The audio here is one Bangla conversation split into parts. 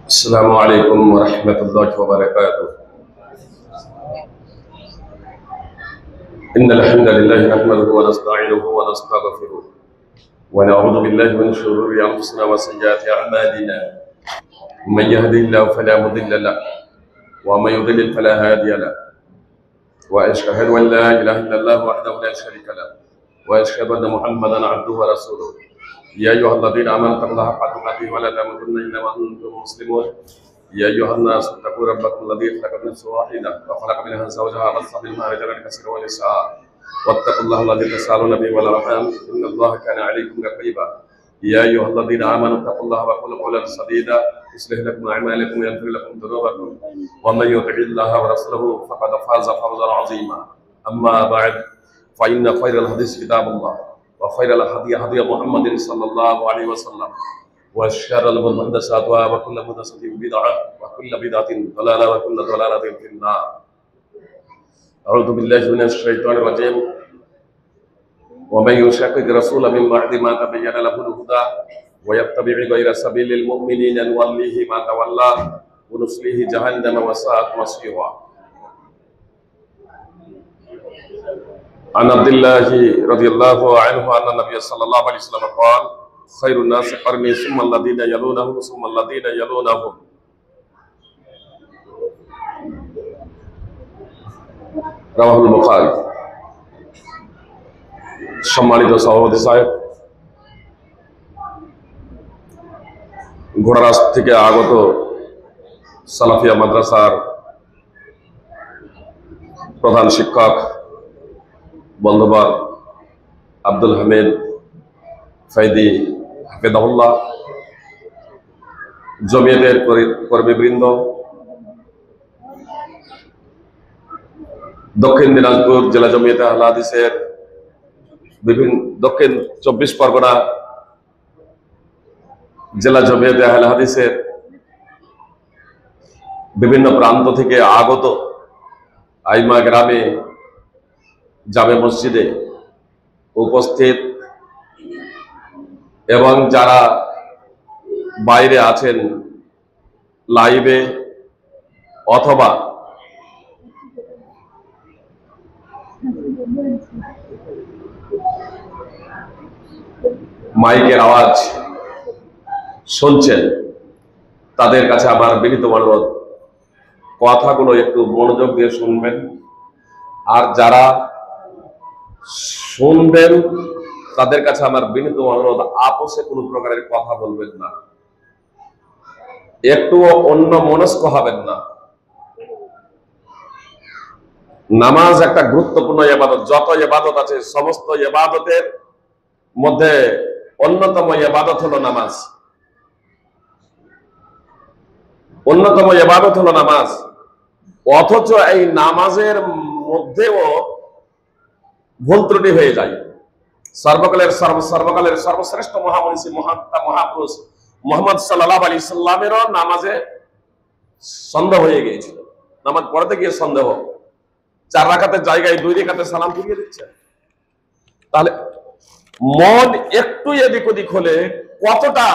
السلام عليكم ورحمة الله وبركاته. إن الحمد لله نحمده ونستعينه ونستغفره ونعوذ بالله من شرور أنفسنا وسيئات أعمالنا. من يهده الله فلا مضل له ومن يضلل فلا هادي له، وأشهد أن لا إله إلا الله وحده لا شريك له، وأشهد أن محمدا عبده ورسوله. يا أيها الذين آمنوا اتقوا الله حق تقاته ولا تموتن إلا وأنتم مسلمون. يا أيها الناس اتقوا ربكم الذي خلقكم من نفس واحدة وخلق منها زوجها وبث منهما رجالا كثيرا ونساء، واتقوا الله الذي تساءلون به والأرحام إن الله كان عليكم رقيبا. يا أيها الذين آمنوا اتقوا الله وقولوا قولا سديدا يصلح لكم أعمالكم ويغفر لكم ذنوبكم، ومن يطع الله ورسوله فقد فاز فوزا عظيما. أما بعد، فإن خير الحديث كتاب الله، وخير الهدي هدي محمد صلى الله عليه وسلم، وشر الأمور محدثاتها، وكل محدثة بدعة، وكل بدعة ضلالة، وكل ضلالة في النار. أعوذ بالله من الشيطان الرجيم. ومن يشاقق الرسول من بعد ما تبين له الهدى ويتبع غير سبيل المؤمنين نوليه ما تولى ونصليه جهنم وساءت مصيرا. عن عبد الله رضي الله عنه أن النبي صلى الله عليه وسلم قال: خير الناس قرني ثم الذين يلونهم ثم الذين يلونهم. রাওয়াহুল বুখারী। সম্মানিত সভাপতি সাহেব, ঘোড়ারাস থেকে আগত সালাফিয়া মাদ্রাসার প্রধান শিক্ষক বন্ধুবর আব্দুল হামিদ ফাইদি হাফেজাহুল্লাহ, জমিয়তের কর্মীবৃন্দ, দক্ষিণ দিনাজপুর জেলা জমিয়তে আহলে হাদিসের দক্ষিণ 24 পরগনা জেলা জমিয়তে আহলে হাদিসের বিভিন্ন প্রান্ত থেকে আগত আইমা গ্রামে জামে মসজিদে উপস্থিত এবং যারা বাইরে আছেন লাইভে অথবা মাইকের আওয়াজ শুনছেন, তাদের কাছে আমার বিনীত অনুরোধ, কথাগুলো একটু মনোযোগ দিয়ে শুনবেন। আর যারা শুনবেন তাদের কাছে আমার বিনীত অনুরোধ, আপোষে কোনো প্রকারের কথা বলবেন না, একটু অন্য মনস্ক হবেন না। নামাজ একটা গুরুত্বপূর্ণ ইবাদত। যত ইবাদত আছে সমস্ত ইবাদতের মধ্যে অন্যতম ইবাদত হলো নামাজ। অন্যতম ইবাদত হলো নামাজ। অথচ এই নামাজের মধ্যেও ভুল ত্রুটি হয়ে যায়। সর্বকালের সর্বশ্রেষ্ঠ মহামনীষী মহাপুরুষ মুহাম্মদ সাল্লাল্লাহু আলাইহি সাল্লামেরও নামাজে সন্দেহ হয়ে গিয়েছিল। নামাজ পড়তে গিয়ে সন্দেহ, 4 রাকাতের জায়গায় 2 রাকাতে সালাম ফিরিয়ে দিচ্ছে। তাহলে মন একটু এদিক ওদিক হলে কতটা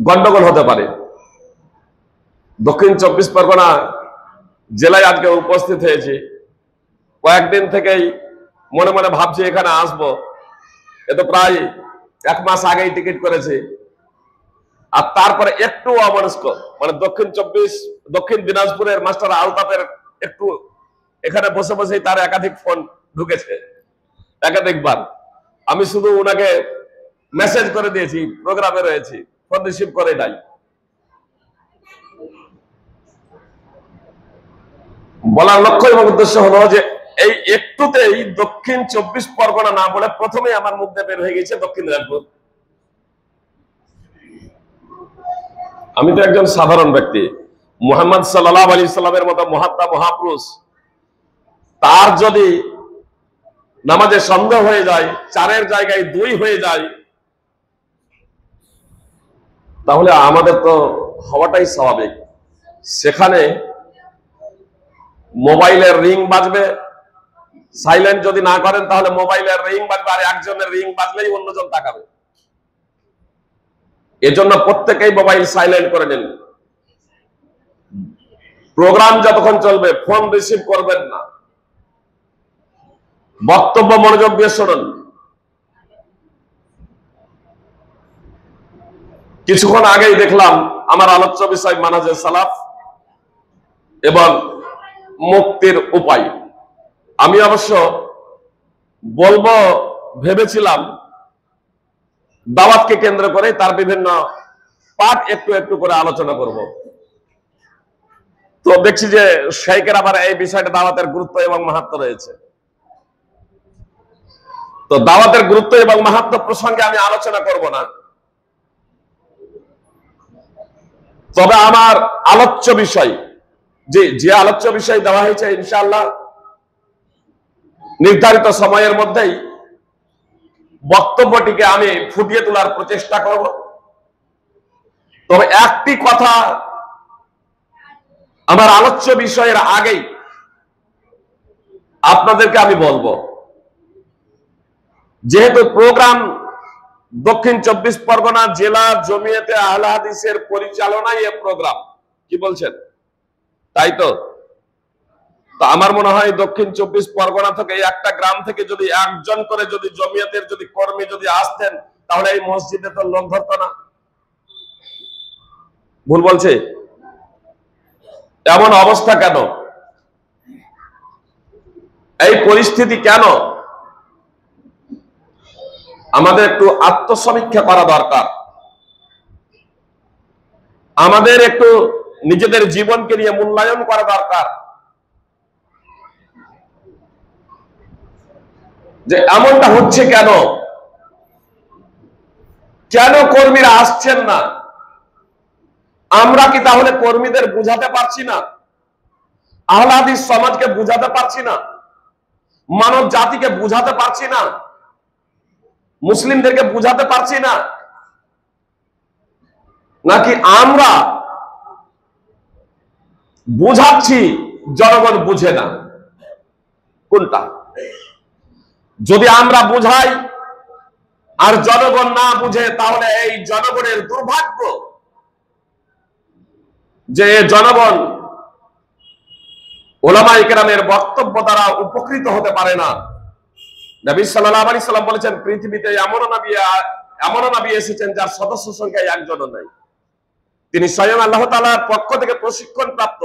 গন্ডগোল হতে পারে। দক্ষিণ 24 পরগনা জেলায় আজকে উপস্থিত হয়েছে। কয়েকদিন থেকেই মনে মনে ভাবছি এখানে আসবো, এ তো প্রায় 1 মাস আগেই টিকিট করেছে। আর তারপরে একটু অমনস্ক, মানে দক্ষিণ দিনাজপুরের মাস্টার আলতাফের একটু এখানে বসে বসেই তার একাধিক ফোন ঢুকেছে, একাধিকবার। আমি শুধু ওনাকে মেসেজ করে দিয়েছি প্রোগ্রামে রয়েছি, ফোন রিসিভ করে নাই। বলার লক্ষ্য এবং উদ্দেশ্য হলো যে এই একটুতেই দক্ষিণ 24 পরগনা না বলে প্রথমে আমার মুখ দিয়ে বের হয়ে গেছে দক্ষিণ দিনাজপুর। আমি তো একজন সাধারণ ব্যক্তি। মুহাম্মদ সাল্লাল্লাহু আলাইহি সাল্লামের মতো মহাত্মা মহাপুরুষ, তার যদি নামাজে সন্দেহ হয়ে যায়, 4-এর জায়গায় 2 হয়ে যায়, তাহলে আমাদের তো হওয়াটাই স্বাভাবিক। সেখানে মোবাইলের রিং বাজবে, সাইলেন্ট যদি না করেন তাহলে মোবাইলের রিং বাজবে, আর একজনের রিং বাজলেই অন্যজন তাকাবে। এজন্য প্রত্যেকেই মোবাইল সাইলেন্ট করে নিন। প্রোগ্রাম যতক্ষণ চলবে ফোন রিসিভ করবেন না, বক্তব্য মনোযোগ দিয়ে শুনুন। কিছুক্ষণ আগেই দেখলাম আমার আলোচ্য বিষয় মানহাজে সালাফ এবং মুক্তির উপায়। আমি অবশ্য বলবো ভেবেছিলাম দাওয়াতকে কেন্দ্র করে তার বিভিন্ন পাঠ একটু একটু করে আলোচনা করব, তো দেখছি যে শেখের আবার এই বিষয়টা দাওয়াতের গুরুত্ব এবং মাহাত্ম্য রয়েছে। তো দাওয়াতের গুরুত্ব এবং মাহাত্ম্য প্রসঙ্গে আমি আলোচনা করব না, তবে আমার আলোচ্য বিষয় যে আলোচ্য বিষয় দেওয়া হয়েছে ইনশাআল্লাহ নির্ধারিত সময়ের মধ্যেই বক্তব্যটিকে আমি ফুটিয়ে তোলার প্রচেষ্টা করব। তবে একটি কথা আমার আলোচ্য বিষয়ের আগেই আপনাদেরকে আমি বলবো, যেহেতু প্রোগ্রাম দক্ষিণ 24 পরগনা জেলা জমিয়তে আহলে হাদিসের পরিচালনায় এই প্রোগ্রাম, কি বলছেন তাই তো? তো আমার মনে হয় দক্ষিণ 24 পরগনা থেকে একটা গ্রাম থেকে যদি একজন করে যদি জমিয়তের যদি কর্মী যদি আসতেন, তাহলে এই মসজিদে তো লোক ধরতো না। ভুল বলছে? এমন অবস্থা কেন? এই পরিস্থিতি কেন? আমাদের একটু আত্মসমীক্ষা করা দরকার। আমাদের একটু নিজেদের জীবনকে নিয়ে মূল্যায়ন করা দরকার, যে এমনটা হচ্ছে কেন, কেন কর্মীরা আসছেন না? আমরা কি তাহলে কর্মীদের বুঝাতে পারছি না? আহলে হাদিস সমাজকে বুঝাতে পারছি না? মানব জাতিকে বুঝাতে পারছি না? মুসলিমদেরকে বুঝাতে পারছি না? নাকি আমরা বুঝাচ্ছি জনগণ বুঝে না? কোনটা? যদি আমরা বুঝাই আর জনগণ না বুঝে, তাহলে এই জনগণের দুর্ভাগ্য যে জনগণ উলামায়ে কেরামের বক্তব্য দ্বারা উপকৃত হতে পারে না। নবী সাল্লাল্লাহু আলাইহি সাল্লাম বলেছেন, পৃথিবীতে এমন নবী এসেছেন যার সদস্য সংখ্যা একজনও নাই। তিনি স্বয়ং আল্লাহ তাআলার পক্ষ থেকে প্রশিক্ষণ প্রাপ্ত,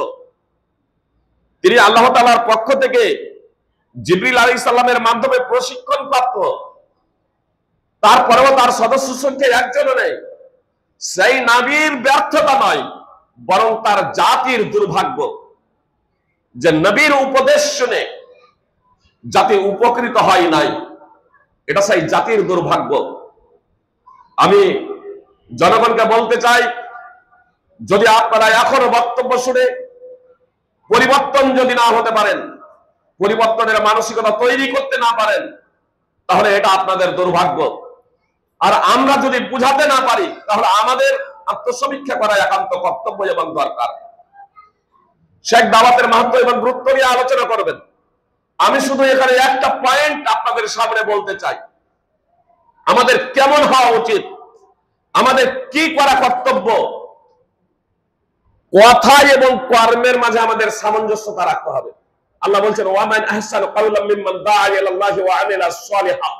তিনি আল্লাহ তাআলার পক্ষ থেকে জিবরিল আলাইহিস সালামের মাধ্যমে প্রশিক্ষণ প্রাপ্ত, তারপরেও তার সদস্য সংখ্যা একজনও নেই। সেই নবীর ব্যর্থতা নয়, বরং তার জাতির দুর্ভাগ্য যে নবীর উপদেশ শুনে জাতি উপকৃত হয় নাই। এটা সেই জাতির দুর্ভাগ্য। আমি জনগণকে বলতে চাই, যদি আপনারা এখনো বক্তব্য শুনে পরিবর্তন যদি না হতে পারেন, পরিবর্তনের মানসিকতা তৈরি করতে না পারেন, তাহলে এটা আপনাদের দুর্ভাগ্য। আর আমরা যদি বুঝাতে না পারি, তাহলে আমাদের আত্মসমীক্ষা করা একান্ত কর্তব্য এবং দরকার। শেখ দাওয়াতের মাহাত্ম্য এবং গুরুত্ব নিয়ে আলোচনা করবেন। আমি শুধু এখানে একটা পয়েন্ট আপনাদের সামনে বলতে চাই, আমাদের কেমন হওয়া উচিত, আমাদের কি করা কর্তব্য। কথা এবং কর্মের মাঝে আমাদের সামঞ্জস্যতা রাখতে হবে। আল্লাহ বলছেন, ওয়ামান আহসানু কাওলাম মিম্মান দাআ ইলাল্লাহি ওয়া আমিলা সলিহা।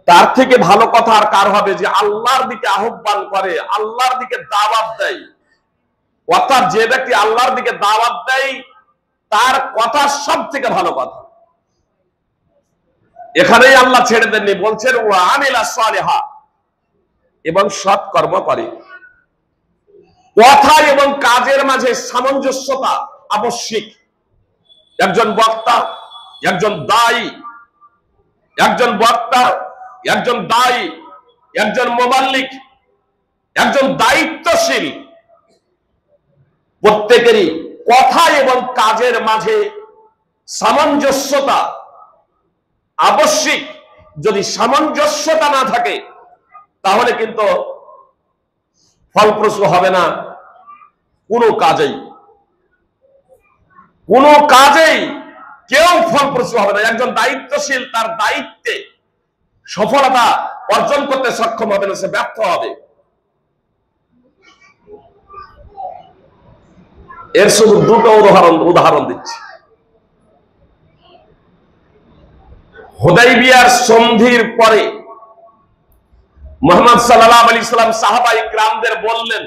তার থেকে ভালো কথা আর কার হবে যে আল্লাহর দিকে আহ্বান করে, আল্লাহর দিকে দাওয়াত দেয়। অর্থাৎ যে ব্যক্তি আল্লাহর দিকে দাওয়াত দেয়, তার কথা সব থেকে ভালো কথা। এখানেই আল্লাহ ছেড়ে দেননি, বলছেন ওয়া আমিলা সলিহা, এবং সৎ কর্ম করে। কথা এবং কাজের মাঝে সামঞ্জস্যতা আবশ্যিক। একজন বক্তা, একজন দায়ী, একজন বক্তা, একজন দায়ী, একজন মুবাল্লিগ, একজন দায়িত্বশীল, প্রত্যেকেরই কথা এবং কাজের মাঝে সামঞ্জস্যতা আবশ্যিক। যদি সামঞ্জস্যতা না থাকে, তাহলে কিন্তু ফলপ্রসূ হবে না কোনো কাজেই। কোনো কাজেই কেউ ফলপ্রসূ হবে না। একজন দায়িত্বশীল তার দায়িত্বে সফলতা অর্জন করতে সক্ষম হবে না, সে ব্যর্থ হবে। এর শুধু দুটো উদাহরণ দিচ্ছি। হুদাইবিয়ার সন্ধির পরে মুহাম্মদ সাল্লাল্লাহু আলাইহি সাল্লাম সাহাবায়ে কিরামদের বললেন,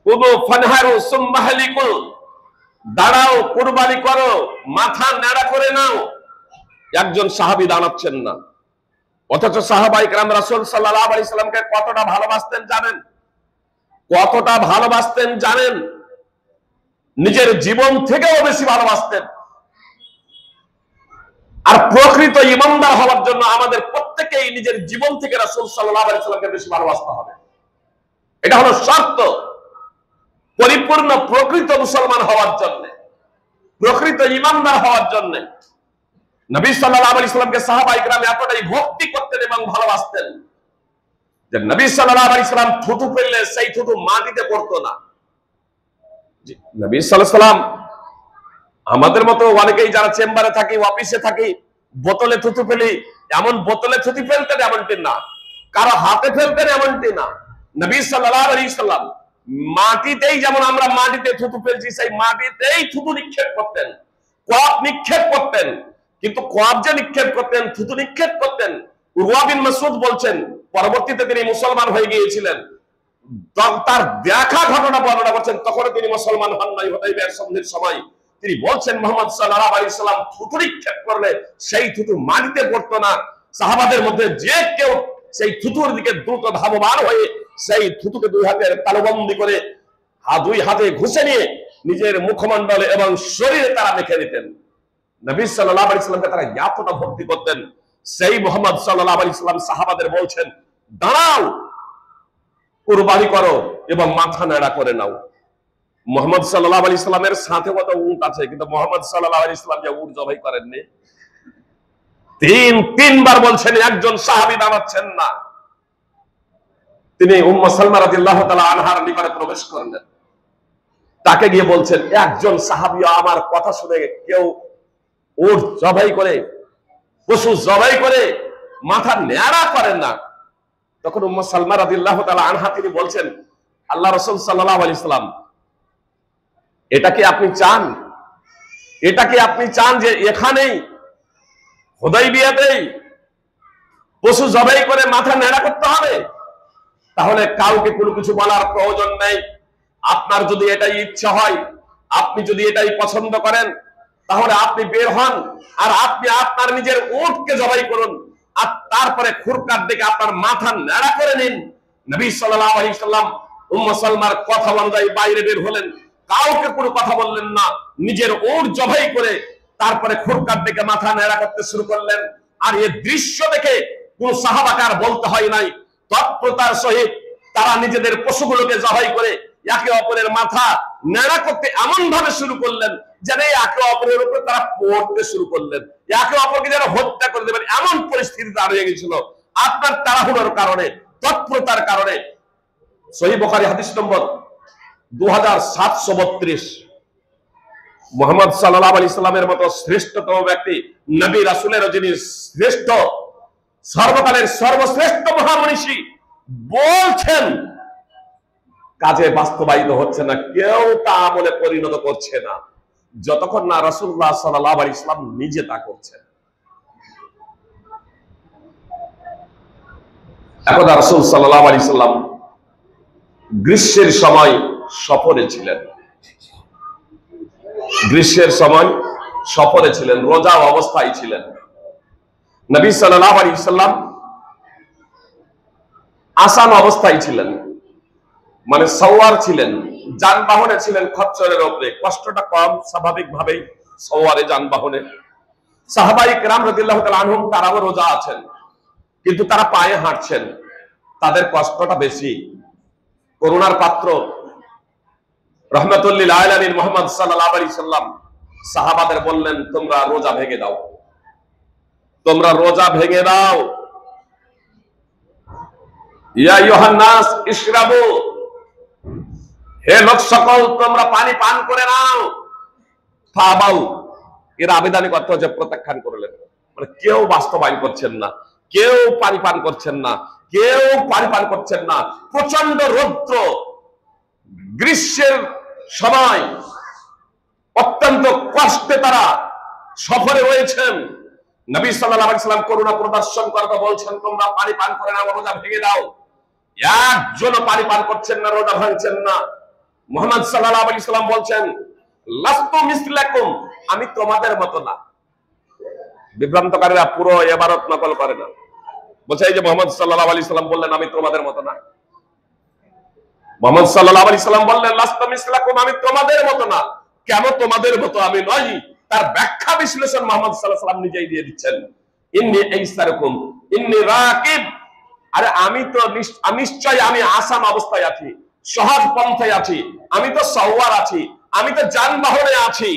কুনু ফানহারু সুম্মা হালিকু, দাঁড়াও, কুরবানি করো, মাথা নেড়া করে নাও। একজন সাহাবী দাঁড়াচ্ছেন না, অথচ সাহাবায়ে কিরাম রাসূল সাল্লাল্লাহু আলাইহি সাল্লামকে কতটা ভালোবাসতেন জানেন? কতটা ভালোবাসতেন জানেন? নিজের জীবন থেকেও বেশি ভালোবাসতেন। আর প্রকৃত ঈমানদার হওয়ার জন্য আমাদের প্রত্যেকেই নিজের জীবন থেকে রাসূল সাল্লাল্লাহু আলাইহি সাল্লামকে বেশি ভালোবাসতে হবে। এটা হলো শর্ত পরিপূর্ণ প্রকৃত মুসলমান হওয়ার জন্য, প্রকৃত ঈমানদার হওয়ার জন্য। নবী সাল্লাল্লাহু আলাইহি সাল্লামকে সাহাবায়ে কিরাম এতটাই ভক্তি করতেন এবং ভালোবাসতেন যে নবী সাল্লাল্লাহু আলাইহি সাল্লাম থুতু ফেললে সেই থুতু মাটিতে পড়তো না। নবী সাল্লাল্লাহু আলাইহি সাল্লাম আমাদের মতো অনেকেই যারা চেম্বারে থাকি, অফিসে থাকি, বোতলে থুতু ফেলি, এমন বোতলে থুতু ফেলতেন এমনটি না, কারো হাতে ফেলতেন এমনটি না। নবী সাল্লাল্লাহু আলাইহি সাল্লাম মাটিতেই, যেমন আমরা মাটিতে থুতু ফেলছি, সেই মাটিতেই থুতু নিক্ষেপ করতেন, কপ নিক্ষেপ করতেন। কিন্তু কপ যে নিক্ষেপ করতেন, থুতু নিক্ষেপ করতেন। উরওয়া বিন মাসউদ বলছেন, পরবর্তীতে তিনি মুসলমান হয়ে গিয়েছিলেন, তার দেখা ঘটনা বর্ণনা করছেন, তখন তিনি মুসলমান হন নাই। হুদাইবিয়ার সন্ধির সময় তিনি বলছেন, মুহাম্মদ সাল্লাল্লাহু আলাইহি সাল্লাম থুতু নিক্ষেপ করলে সেই থুতু মাটিতে পড়তো না। সাহাবাদের মধ্যে যে কেউ সেই থুতুর দিকে দ্রুত ধাবমান হয়ে সেই থুতুকে দুই হাতের তালুবন্দি করে দুই হাতে ঘুষে নিয়ে নিজের মুখমণ্ডলে এবং শরীরে তারা মেখে দিতেন। নবী সাল্লাল্লাহু আলাইহি সাল্লামকে তারা এতটা ভক্তি করতেন। সেই মুহাম্মদ সাল্লাল্লাহু আলাইহি সাল্লাম সাহাবাদের বলছেন, দাঁড়াও, কুরবানি করো এবং মাথা নেড়া করে নাও। মুহাম্মদ সাল্লাল্লাহু আলাইহি সাল্লামের সাথে কত উট আছে, কিন্তু মুহাম্মদ সাল্লাল্লাহু আলাইহি সাল্লাম যে উট জবাই করেননি। তিনবার বলছেন, একজন সাহাবী দাঁড়াচ্ছেন না। তিনি উম্মে সালমা রাদিয়াল্লাহু তাআলা আনহার নিকটে প্রবেশ করলেন, তাকে গিয়ে বলছেন, একজন সাহাবী আমার কথা শুনে কেউ উট জবাই করে, পশু জবাই করে মাথা নেড়া করেন না। তখন উম্মে সালমা রাদিয়াল্লাহু তাআলা আনহা তিনি বলছেন, আল্লাহ রাসূল সাল্লাল্লাহু আলাইহি সাল্লাম, এটা কি আপনি চান? এটা কি আপনি চান যে এখানেই হুদাইবিয়াতেই পশু জবাই করে মাথা নেড়া করতে হবে? তাহলে কাউকে কোনো কিছু বলার প্রয়োজন নেই। আপনার যদি এটাই ইচ্ছা হয়, আপনি যদি এটাই পছন্দ করেন, তাহলে আপনি বের হন আর আপনি আপনার নিজের উটকে জবাই করুন, আর তারপরে খুরকার দিকে আপনার মাথা নেড়া করে নিন। নবী সাল্লাল্লাহু আলাইহি সাল্লাম উম্মে সালমার কথা অনুযায়ী বাইরে বের হলেন, কাউকে কোনো কথা বললেন না, নিজের উট জবাই করে তারপরে খুরকার দিকে মাথা নেড়া করতে শুরু করলেন। আর এই দৃশ্য দেখে কোন সাহাবাকে আর বলতে হয় নাই, তৎপরতার সহিত তারা নিজেদের পশুগুলোকে জবাই করে একে অপরের মাথা নেড়া করতে এমন ভাবে শুরু করলেন যেন একে অপরের উপর তারা পড়তে শুরু করলেন, একে অপরকে যেন হত্যা করে দেবেন, এমন পরিস্থিতি দাঁড়িয়ে গেছিল আপনার তাড়াহুড়োর কারণে, তৎপরতার কারণে। সহিহ বুখারী হাদিস নম্বর 2732। মুহাম্মদ সাল্লাল্লাহু আলাইহি সাল্লামের মতো শ্রেষ্ঠতম ব্যক্তি, নবী রাসূলের যিনি শ্রেষ্ঠ, সর্বকালের সর্বশ্রেষ্ঠ মহামনীষী, বলছেন কাজে বাস্তবায়িত হচ্ছে না, কেউ তা আমলে পরিণত করছে না, যতক্ষণ না রাসূলুল্লাহ সাল্লাল্লাহু আলাইহি সাল্লাম নিজে তা করছেন। একদা রাসূল সাল্লাল্লাহু আলাইহি সাল্লাম গ্রীষ্মের সময় সফরে ছিলেন, গ্রীষ্মের সময় সফরে ছিলেন, রোজা অবস্থায় ছিলেন। নবী সাল্লাল্লাহু আলাইহি সাল্লাম আসান অবস্থায় ছিলেন, মানে সওয়ার ছিলেন, যানবাহনে ছিলেন, খচ্চরের উপরে, কষ্টটা কম স্বাভাবিকভাবেই সওয়ারে যানবাহনে। সাহাবায়ে কেরাম রাদিয়াল্লাহু তাআলা আনহুম তারাও রোজা আছেন, কিন্তু তারা পায়ে হাঁটছেন, তাদের কষ্টটা বেশি। করুণার পাত্র রাহমাতুল লিল আলামিন মুহাম্মদ সাল্লাল্লাহু আলাইহি সাল্লাম সাহাবাদের বললেন, তোমরা রোজা ভেঙে দাও, তোমরা রোজা ভেঙে দাও। ইয়া আইয়ুহান নাস ইশরাবু, হে লোক সকল তোমরা পানি পান করে নাও। ফাবাউ, এর আবেদনিক অর্থ হচ্ছে প্রত্যাখ্যান করলেন, মানে কেউ বাস্তবায়ন করছেন না। কেউ পানি পান করছেন না, কেউ পানি পান করছেন না। প্রচন্ড রৌদ্র, গ্রীষ্মের সময় অত্যন্ত কষ্টে তারা সফরে রয়েছেন। নবী সাল্লাল্লাহু আলাইহি সাল্লাম করুণা প্রদর্শন করতে বলছেন, তোমরা পানি পান করে নাও, রোজা ভেঙে দাও। একজনও পানি পান করছেন না, রোজা ভাঙছেন না। মুহাম্মদ সাল্লাল্লাহু আলাইহি সাল্লাম বলছেন, লাস্তু মিসলাকুম, আমি তোমাদের মতো না। বিভ্রান্তকারীরা পুরো ইবারত নকল করে না, বলছে এই যে মুহাম্মদ সাল্লাল্লাহু আলাইহি সাল্লাম বললেন আমি তোমাদের মতো না। মুহাম্মদ সাল্লাল্লাহু আলাইহি সাল্লাম বললেন লাস্তু মিসলাকুম, আমি তোমাদের মতো না। কেন তোমাদের মতো আমি নই, তার ব্যাখ্যা বিশ্লেষণ মুহাম্মদ সাল্লাল্লাহু আলাইহি সাল্লাম নিজেই দিয়ে দিচ্ছেন। ইন্নী আইসারকুম ইন্নী রাকিব, আরে আমি তো নিশ্চয় আমি আসান অবস্থায় আছি, সহজ পন্থায় আছি, আমি তো সওয়ার আছি, আমি তো যানবাহনে আছি।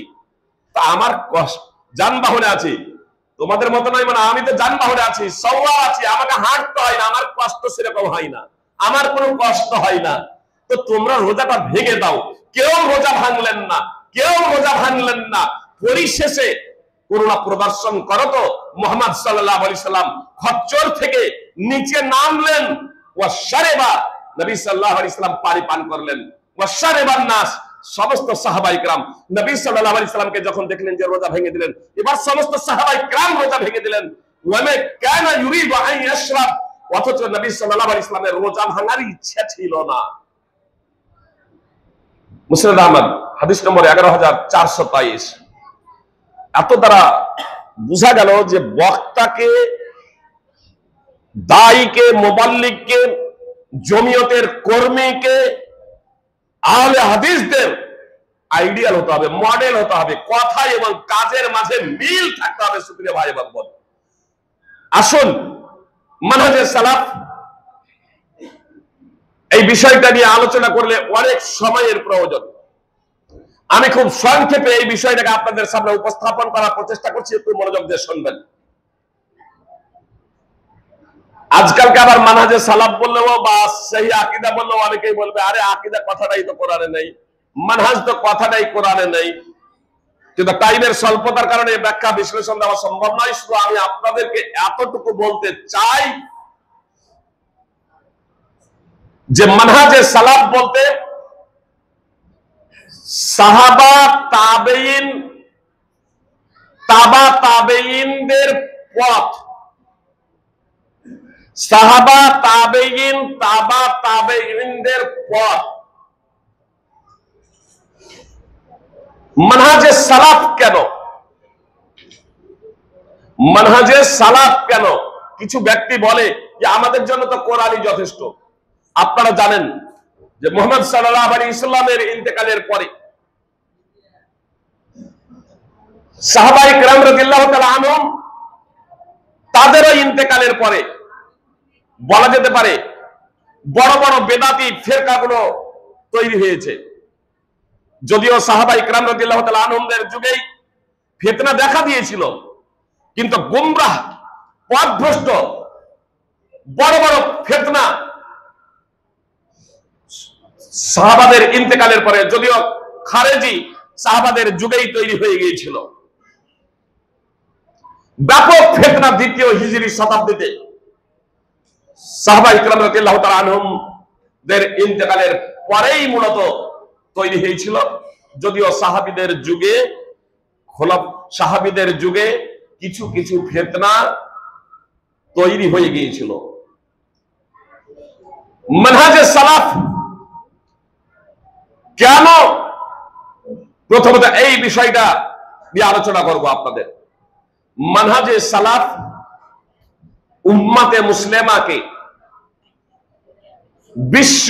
তা আমার কষ্ট, যানবাহনে আছি, তোমাদের মতো নয়, মানে আমি তো যানবাহনে আছি, সওয়ার আছি, আমাকে হাঁটতে হয় না, আমার কষ্ট সেরকম হয় না, আমার কোনো কষ্ট হয় না। তো তোমরা রোজাটা ভেঙে দাও। কেউ রোজা ভাঙলেন না, কেউ রোজা ভাঙলেন না। পরিশেষে করুণা প্রদর্শন করো তো মুহাম্মদ সাল্লাল্লাহু আলাইহি সাল্লাম খচ্চর থেকে নিচে নামলেন, ওয়াশারেবা, নবী সাল্লাল্লাহু আলাইহি সাল্লাম পানি পান করলেন। ওয়াশারেবান নাস, সমস্ত সাহাবায়ে কিরাম নবী সাল্লাল্লাহু আলাইহি সাল্লামকে যখন দেখলেন যে রোজা ভেঙে দিলেন, এবার সমস্ত সাহাবায়ে কিরাম রোজা ভেঙে দিলেন। ওয়ামা কানা ইউরিদু আন ইয়াশরাব, অথচ নবী সাল্লাল্লাহু আলাইহি সাল্লামের রোজা ভাঙার ইচ্ছা ছিল না। মুসনাদ আহমদ হাদিস নম্বর 11423। এত দ্বারা বোঝা গেল যে বক্তাকে, দায়ীকে, মুবাল্লিগকে, জমিয়তের কর্মীকে, আহলে হাদিসদের আইডিয়াল হতে হবে, মডেল হতে হবে, কথা এবং কাজের মাঝে মিল থাকতে হবে। সুপ্রিয় ভাই এবং বোন, আসুন মানহাজে সালাফ এই বিষয়টা নিয়ে আলোচনা করলে অনেক সময়ের প্রয়োজন। আমি খুব সংক্ষেপে এই বিষয়টাকে আপনাদের সামনে উপস্থাপন করার প্রচেষ্টা করছি, একটু মনোযোগ দিয়ে শুনবেন। আজকালকে আবার মানহাজে সালাফ বললেও বা সেই আকীদা বললেও অনেকেই বলবে আরে আকীদা কথাটাই তো কোরআনে নেই, মানহাজ তো কথাটাই কোরআনে নেই। কিন্তু টাইমের স্বল্পতার কারণে ব্যাখ্যা বিশ্লেষণ দেওয়া সম্ভব নয়। শুধু আমি আপনাদেরকে এতটুকু বলতে চাই যে মানহাজে সালাফ বলতে সাহাবা, তাবেঈন, তাবা তাবেঈনদের পথ, সাহাবা, তাবেঈন, তাবা তাবেঈনদের পথ। মানহাজে সালাফ কেন? মানহাজে সালাফ কেন? কিছু ব্যক্তি বলে যে আমাদের জন্য তো কোরআনই যথেষ্ট। আপনারা জানেন যে মুহাম্মদ সাল্লাল্লাহু আলাইহি ওয়াসাল্লামের ইন্তেকালের পরে সাহাবায়ে কিরাম রাদিয়াল্লাহু তাআলা আনহুম, তাদেরও ইন্তেকালের পরে বলা যেতে পারে বড় বড় বেদাতি ফিরকাগুলো তৈরি হয়েছে। যদিও সাহাবায়ে কিরাম রাদিয়াল্লাহু তাআলা আনহুমদের যুগেই ফিতনা দেখা দিয়েছিল, কিন্তু গুমরাহ, পথভ্রষ্ট বড় বড় ফিতনা সাহাবাদের ইন্তেকালের পরে, যদিও খারেজি সাহাবাদের যুগেই তৈরি হয়ে গিয়েছিল। ব্যাপক ফিতনা দ্বিতীয় হিজরি শতাব্দীতে সাহাবায়ে কিরাম রাদিয়াল্লাহু তাআলা আনহুমদের ইন্তেকালের পরেই মূলত তৈরি হয়েছিল। যদিও সাহাবীদের যুগে কিছু কিছু ফিতনা তৈরি হয়ে গিয়েছিল। মানহাজে সালাফ কেন? প্রথমত এই বিষয়টা নিয়ে আলোচনা করব আপনাদের। মানহাজে সালাফ উম্মাতে মুসলিমাকে বিশ্ব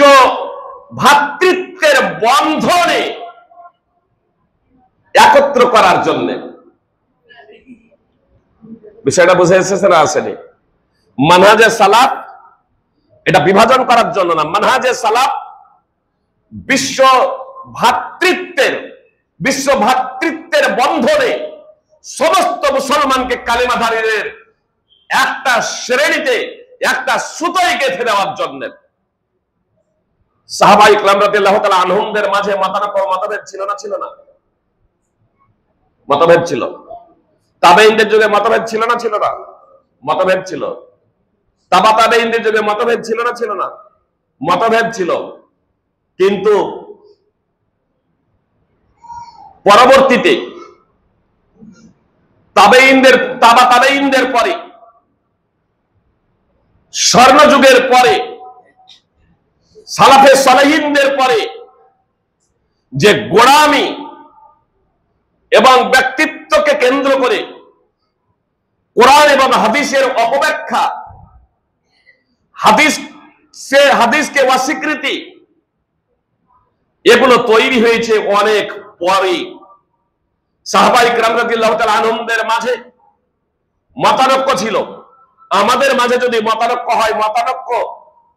ভ্রাতৃত্বের বন্ধনে একত্র করার জন্য। বিষয়টা বুঝে এসেছে না আসেনি? মানহাজে সালাফ এটা বিভাজন করার জন্য না। মানহাজে সালাফ বিশ্ব ভ্রাতৃত্বের বন্ধনে সমস্ত মুসলমানকে কালিমাধারীদের একটা শ্রেণীতে, একটা সুতোয় গেঁথে দেওয়ার জন্য। সাহাবায়ে কিরাম রাদিয়াল্লাহু তাআলা আনহুমদের মাঝে মতভেদ ছিল না? ছিল না? মতভেদ ছিল। তাবেঈনদের যুগে মতভেদ ছিল না? ছিল না? মতভেদ ছিল। তাবা তাবেঈনদের যুগে মতভেদ ছিল না? ছিল না? মতভেদ ছিল, কিন্তু পরবর্তীতে তাবা তাবেঈনদের পরে, স্বর্ণযুগের পরে, সালাফে সালেহিনদের পরে যে গোড়ামি এবং ব্যক্তিত্বকে কেন্দ্র করে কোরআন এবং হাদিসের অপব্যাখ্যা, হাদিসকে অস্বীকৃতি, এগুলো তৈরি হয়েছে অনেক পরে। সাহাবায়ে কেরাম রাদিয়াল্লাহু তাআলা আনহুদের মাঝে মতানৈক্য ছিল। আমাদের মাঝে যদি মতানৈক্য হয়,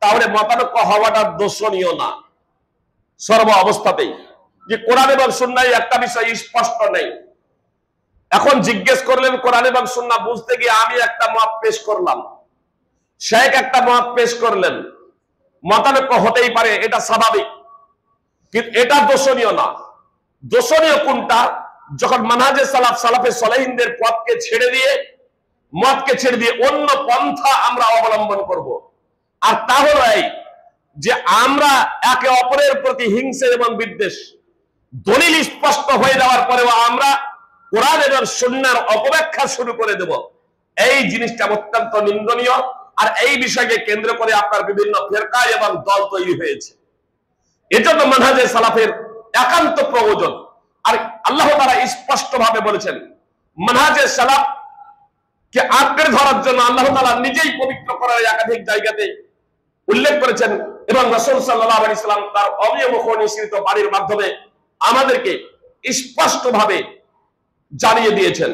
তাহলে মতানৈক্য হওয়াটা দোষণীয় না সর্ব অবস্থাতেই, যে কোরআন এবং সুন্নাহ একটা বিষয় স্পষ্ট নেই। এখন জিজ্ঞেস করলেন কোরআন এবং সুন্নাহ বুঝতে গিয়ে আমি একটা মত পেশ করলাম, শেখ একটা মত পেশ করলেন, মতানৈক্য হতেই পারে, এটা স্বাভাবিক, কিন্তু এটা দোষণীয় না। দোষণীয় কোনটা? যখন মানহাজে সালাফে সালেহিনদের মতকে ছেড়ে দিয়ে অন্য পন্থা আমরা অবলম্বন করব। আর তা হলো এই যে আমরা একে অপরের প্রতি হিংসা এবং বিদ্বেষ, দলিল স্পষ্ট হয়ে যাওয়ার পরেও আমরা কোরআন এবং সুন্নাহর অপব্যাখ্যা শুরু করে দেব। এই জিনিসটা অত্যন্ত নিন্দনীয়। আর এই বিষয়কে কেন্দ্র করে আপনার বিভিন্ন ফিরকা এবং দল তৈরি হয়েছে। এজন্য মানহাজে সালাফের একান্ত প্রয়োজন। আর আল্লাহ তাআলা স্পষ্ট ভাবে বলেছেন, মানহাজে সালাফ কে আঁকড়ে ধরার জন্য আল্লাহ তাআলা নিজেই পবিত্র কোরআনের একাধিক জায়গাতে উল্লেখ করেছেন, এবং রাসূল সাল্লাল্লাহু আলাইহি সাল্লাম তার অনিয়মিত নিঃসৃত বাণীর মাধ্যমে আমাদেরকে স্পষ্ট ভাবে জানিয়ে দিয়েছেন।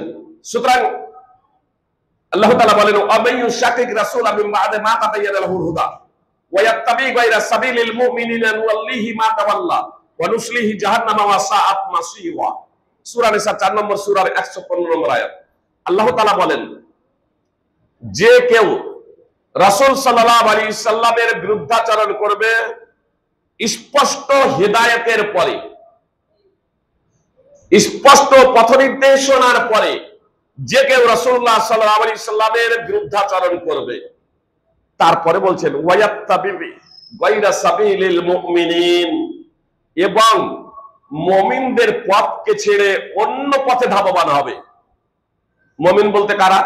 সুতরাং আল্লাহ তাআলা বলেন, আবাইয়ু শাকিক রাসূল মিন বা'দে মা তাবায়্যানা লাহুল হুদা ওয়া ইয়াত্তাবি গায়রা সাবিলিল মুমিনিনা নুওয়াল্লিহি মা তাওয়াল্লা ওয়া নুসলিহি জাহান্নামা ওয়া সাআত মাসীরা। সূরা নিসা 4 নম্বর সূরার 115 নম্বর আয়াত। আল্লাহ তাআলা বলেন, যে কেউ রাসূল সাল্লাল্লাহু আলাইহি সাল্লামের বিরুদ্ধাচরণ করবে স্পষ্ট হিদায়াতের পরে, স্পষ্ট পথ নির্দেশনার পরে, যে কেউ রাসূলুল্লাহ সাল্লাল্লাহু আলাইহি সাল্লামের বিরুদ্ধাচরণ করবে, তারপরে বলছেন ওয়ায়াত্তাবি গায়রা সাবিলিল মুমিনিন, এবং মুমিনদের পথকে ছেড়ে অন্য পথে ধাবমান হবে। মুমিন বলতে কারা?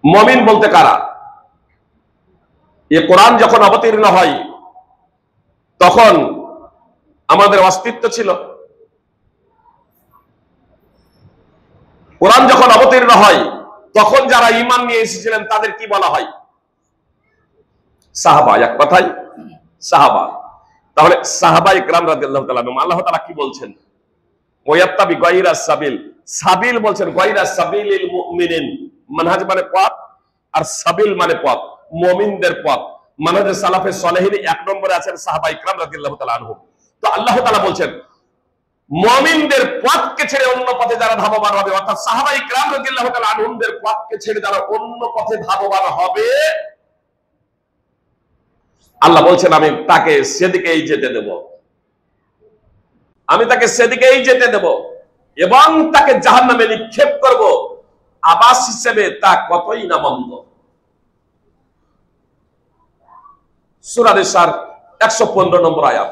মুমিন বলতে কারা? এই কোরআন যখন অবতীর্ণ হয় তখন আমাদের অস্তিত্ব ছিল। কোরআন যখন অবতীর্ণ হয় তখন যারা ঈমান নিয়ে এসেছিলেন তাদের কি বলা হয়? সাহাবা। এক কথায় সাহাবা। তাহলে সাহাবায়ে কেরাম রাদিয়াল্লাহু তাআলা আনহুম, আল্লাহ তাআলা কি বলছেন? ওয়ায়াত্তাবি গায়রা সাবিল, সাবিল বলছেন গায়রা সাবিলিল মুমিনিন, মানহাজ মানে পথ, আর সাবিল মানে পথ, মুমিনদের পথ। মানহাজে সালাফে সালেহিন 1 নম্বরে আছেন সাহাবায়ে কেরাম রাদিয়াল্লাহু তাআলা আনহুম। তো আল্লাহ তাআলা বলছেন মুমিনদের পথকে ছেড়ে অন্য পথে যারা ধাবমান হবে, অর্থাৎ সাহাবায়ে কেরাম রাদিয়াল্লাহু তাআলা আনহুমদের পথকে ছেড়ে যারা অন্য পথে ধাবমান হবে, আল্লাহ বলছেন আমি তাকে সেদিকেই যেতে দেব, আমি তাকে সেদিকেই যেতে দেব, এবং তাকে জাহান্নামে নিক্ষেপ করব। আবাস হিসেবে তা কতই না মন্দ। সূরা নিসার 115 নম্বর আয়াত।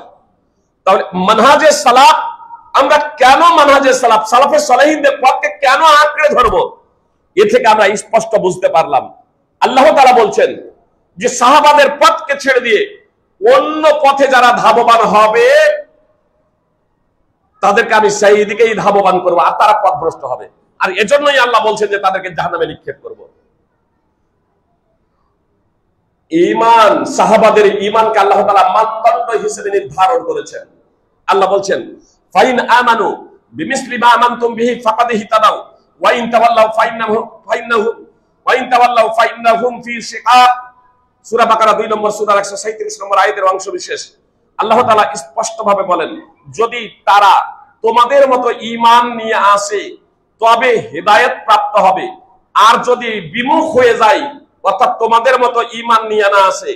তাহলে মানহাজে সালাফ, আমরা কেন মানহাজে সালাফে সালেহিনদের পথকে কেন আঁকড়ে ধরবো? এ থেকে আমরা স্পষ্ট বুঝতে পারলাম আল্লাহ তাআলা বলছেন যে সাহাবাদের পথকে ছেড়ে দিয়ে অন্য পথে যারা ধাবমান হবে তাদেরকে আমি সেই দিকেই ধাবমান করবো, আর তারা পথভ্রষ্ট হবে। আর এজন্যই আল্লাহ বলছেন যে তাদেরকে জাহান্নামে নিক্ষেপ করব। ঈমান, সাহাবাদের ঈমানকে আল্লাহ তাআলা মানদণ্ড হিসেবে নির্ধারণ করেছেন। আল্লাহ বলছেন ফাইন আমানু বিমিসলি মা আমানতুম বিহি ফাকাদ ইহতাদাউ ওয়া ইন তাওয়াল্লাউ ফাইন্নাহুম ফি শিকাক। সূরা বাকারা 2 নম্বর সূরার 137 নম্বর আয়াতের অংশ বিশেষ আল্লাহ তাআলা স্পষ্ট ভাবে বলেন, যদি তারা তোমাদের মতো ঈমান নিয়ে আসে তবে হেদায়েত প্রাপ্ত হবে, আর যদি বিমুখ হয়ে যায় অর্থাৎ তোমাদের মতো ঈমান নিয়ে না আসে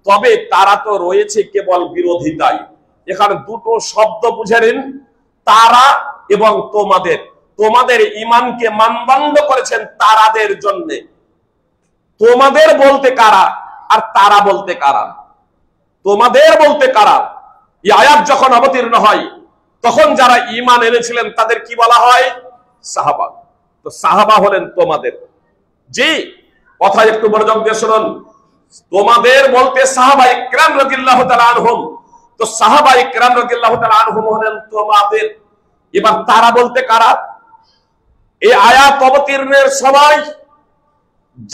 তবে তারা তো রয়েছে কেবল বিরোধিতায়। এখানে দুটো শব্দ বুঝে নিন, তারা এবং তোমাদের। তোমাদের ঈমানকে মানদণ্ড করেছেন তারাদের জন্য, তোমাদের বলতে কারা আর তারা বলতে কারা? তোমাদের বলতে কারা? এই আয়াত যখন অবতীর্ণ হয় তখন যারা ঈমান এনেছিলেন তাদের কি বলা হয়? সাহাবা। তো সাহাবা হলেন তোমাদের। জি, কথা একটু মনোযোগ দিয়ে শুনুন। তোমাদের বলতে সাহাবায়ে কিরাম রাদিয়াল্লাহু তাআলা আনহুম। তো সাহাবায়ে কিরাম রাদিয়াল্লাহু তাআলা আনহুম হলেন তোমাদের। এবার তারা বলতে কারা? এই আয়াত অবতীর্ণের সময়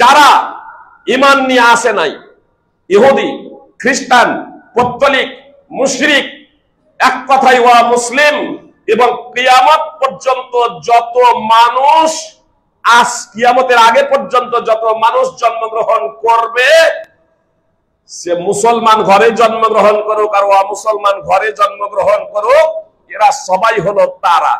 যারা ঈমান নিয়ে আসে নাই, ইহুদি, খ্রিস্টান, পৌত্তলিক, মুশরিক, এক কথায় ওয়া মুসলিম, এবং কিয়ামত পর্যন্ত যত মানুষ, আজ কিয়ামতের আগে পর্যন্ত যত মানুষ জন্মগ্রহণ করবে, সে মুসলমান ঘরে জন্মগ্রহণ করুক আর ওয়া মুসলমান ঘরে জন্মগ্রহণ করুক, এরা সবাই হলো তারা।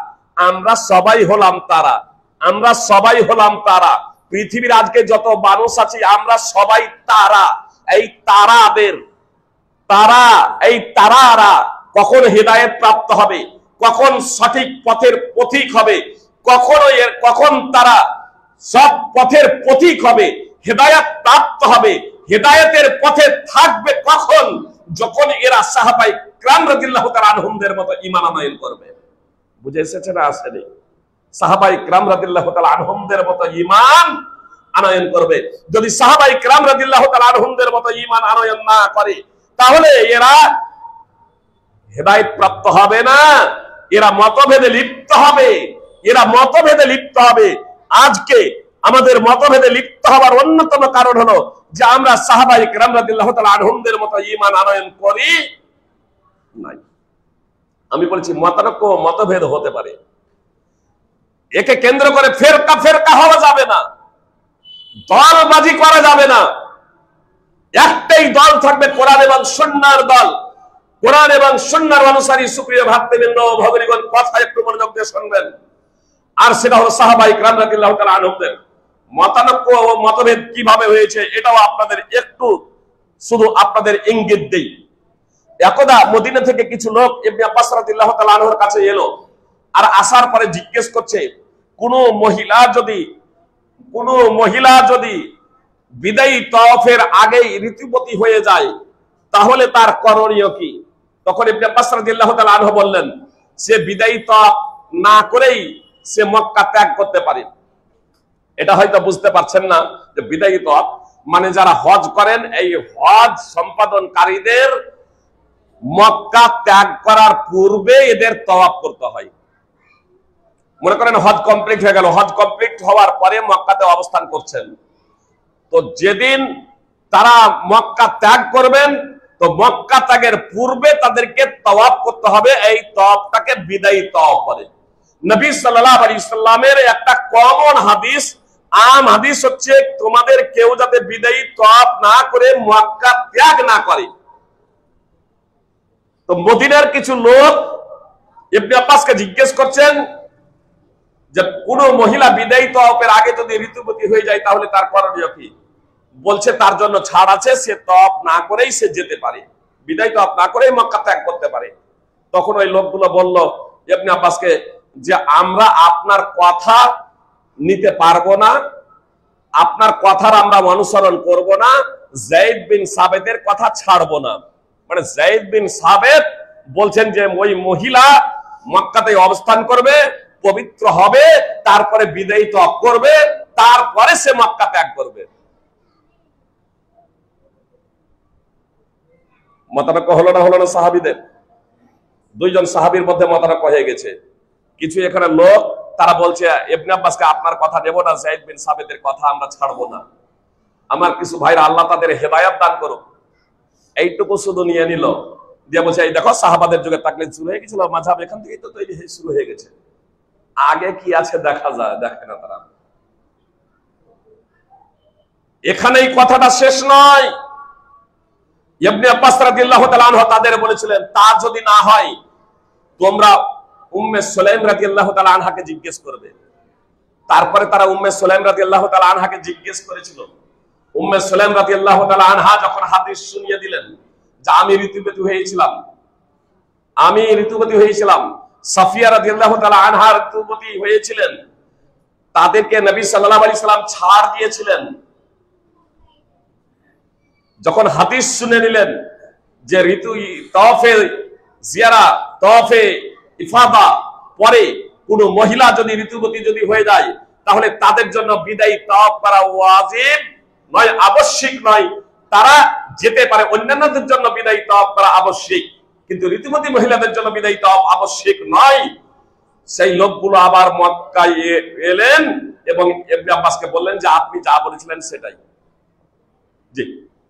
আমরা সবাই হলাম তারা। আমরা সবাই হলাম তারা। পৃথিবীর আজকে যত মানুষ আছে আমরা সবাই তারা। এই তারাদের, তারা, এই তারারা কখন হেদায়েত প্রাপ্ত হবে, কখন সঠিক পথের পথিক হবে, কখন তারা সব পথের পথিক হবে, হেদায়েত প্রাপ্ত হবে, হেদায়েতের পথে থাকবে কখন? যখন এরা সাহাবায়ে কিরাম রাদিয়াল্লাহু তাআলা আনহুমদের মতো ঈমান আনয়ন করবে। বুঝে এসেছে না? আসেনি? সাহাবায়ে কিরাম রাদিয়াল্লাহু তাআলা আনহুমদের মতো ঈমান আনয়ন করবে। যদি সাহাবায়ে কিরাম রাদিয়াল্লাহু তাআলা আনহুমদের মতো ঈমান আনয়ন না করে তাহলে এরা হেদায়েত প্রাপ্ত হবে না, এরা মতভেদে লিপ্ত হবে। এরা মতভেদে লিপ্ত হবে। আজকে আমাদের মতভেদে লিপ্ত হওয়ার অন্যতম কারণ হলো যে আমরা সাহাবায়ে কিরাম রাদিয়াল্লাহু তাআলা আনহুমদের মতো ঈমান আনয়ন করি নাই। আমি বলছি মতানৈক্য, মতভেদ হতে পারে, একে কেন্দ্র করে ফেরকা ফেরকা হওয়া যাবে না, দলবাজি করা যাবে না। একটাই দল থাকবে, কোরআন এবং সুন্নাহর দল। কোরআন এবং সুন্নাহর অনুসারী সুপ্রিয় ভাতৃবৃন্দ, ভগ্নীগণ, কথা একটু মনোযোগ দিয়ে শুনবেন। আর সেটা হলো সাহাবায়ে কিরাম রাদিয়াল্লাহু তাআলা আনহুমদের। মতানৈক্য ও মতভেদ কিভাবে হয়েছে এটাও আপনাদের একটু শুধু আপনাদের ইঙ্গিত দেই। একদা মদিনা থেকে কিছু লোক ইবনে আব্বাস রাদিয়াল্লাহু তাআলা আনহুর কাছে এলো। আর আসার পরে জিজ্ঞেস করছে, কোন মহিলা যদি বিদায়ী তওয়াফের আগেই ঋতুবতী হয়ে যায় তাহলে তার করণীয় কি? তখন ইবনে আব্বাস রাদিয়াল্লাহু তাআলা আনহু বললেন, সে বিদায়ী তওয়াফ না করেই সে মক্কা ত্যাগ করতে পারে। এটা হয়তো বুঝতে পারছেন না যে বিদায়ী তওয়াফ মানে যারা হজ করেন, এই হজ সম্পাদনকারীদের মক্কা ত্যাগ করার পূর্বে এদের তওয়াফ করতে হয়। মনে করেন হজ কমপ্লিট হয়ে গেল, হজ কমপ্লিট হওয়ার পরে মক্কাতে অবস্থান করছেন, তো যেদিন তারা মক্কা ত্যাগ করবেন তো মক্কা ত্যাগের পূর্বে তাদেরকে তওয়াফ করতে হবে। এই তওয়াফটাকে বিদায়ী তওয়াফ বলে। নবী সাল্লাল্লাহু আলাইহি সাল্লামের একটা কমন হাদিস, আম হাদিস হচ্ছে, তোমাদের কেউ যাতে বিদায়ী তওয়াফ না করে মক্কা ত্যাগ না করে। তো মদিনার কিছু লোক ইবনে আব্বাসকে জিজ্ঞেস করছেন যে কোন মহিলা বিদায়ী তওয়াফের আগে যদি ঋতুবতী হয়ে যায় তাহলে তার করণীয় কি? বলছে তার জন্য ছাড় আছে, সে তওয়াফ না করেই সে যেতে পারে, বিদায়ী তওয়াফ না করেই মক্কা ত্যাগ করতে পারে। তখন ওই লোকগুলো বলল ইবনে আব্বাসকে যে আমরা আপনার কথা নিতে পারবো না, আপনার কথার আমরা অনুসরণ করব না, যায়েদ বিন সাবেতের কথা ছাড়বো না। মানে যায়েদ বিন সাবেত বলছেন যে ওই মহিলা মক্কাতে অবস্থান করবে, পবিত্র হবে, তারপরে বিদায়ী তওয়াফ করবে, তারপরে সে মক্কা ত্যাগ করবে। মতানৈক্য হলো না সাহাবীদের? দুইজন সাহাবীর মধ্যে মতানৈক্য হয়ে গেছে। কিছু এখানে লোক তারা বলছে ইবনে আব্বাসকে আপনার কথা নেব না, যায়েদ বিন সাবেতের কথা আমরা ছাড়বো না। আমার কিছু ভাইরা, আল্লাহ তাদের হেদায়েত দান করুক, এইটুকু শুধু নিয়ে নিল, দিয়ে বলছে এই দেখো সাহাবাদের যুগে তাকলিদ শুরু হয়ে গেছিল, মাযহাব এখান থেকেই তো তৈরি হয়ে শুরু হয়ে গেছে, আগে কি আছে দেখা যায়, দেখে না তারা। এখানেই কথাটা শেষ নয়। ইবনে আব্বাস রাদিয়াল্লাহু তাআলা আনহু তাদের বলেছিলেন, তা যদি না হয় তোমরা উম্মে সুলাইম রাদিয়াল্লাহু তাআলা আনহাকে জিজ্ঞেস করবে। তারপরে তারা উম্মে সুলাইম রাদিয়াল্লাহু তাআলা আনহাকে জিজ্ঞেস করেছিল। উম্মে সুলাইম রাদিয়াল্লাহু তাআলা আনহা যখন হাদিস শুনিয়ে দিলেন যে আমি ঋতুবতী হয়েছিলাম, সাফিয়া রাদিয়াল্লাহু তাআলা আনহা ঋতুবতী হয়েছিলেন, তাদেরকে নবী সাল্লাল্লাহু আলাইহি সাল্লাম ছাড় দিয়েছিলেন। যখন হাদিস শুনে নিলেন যে ঋতু তওয়াফে জিয়ারা, তওয়াফে ইফাদা পরে কোন মহিলা যদি ঋতুবতী যদি হয়ে যায়, তাহলে তাদের জন্য বিদায়ী তওয়াফ করা ওয়াজিব নয়, আবশ্যিক নয়। তারা যেতে পারে, অন্যান্যদের জন্য বিদায়ী তওয়াফ করা আবশ্যিক, কিন্তু ঋতুবতী মহিলাদের জন্য বিদায়ী তওয়াফ আবশ্যিক নয়। সেই লোকগুলো আবার মক্কায় এলেন এবং ইবনে আব্বাসকে বললেন যে আপনি যা বলেছিলেন সেটাই, জি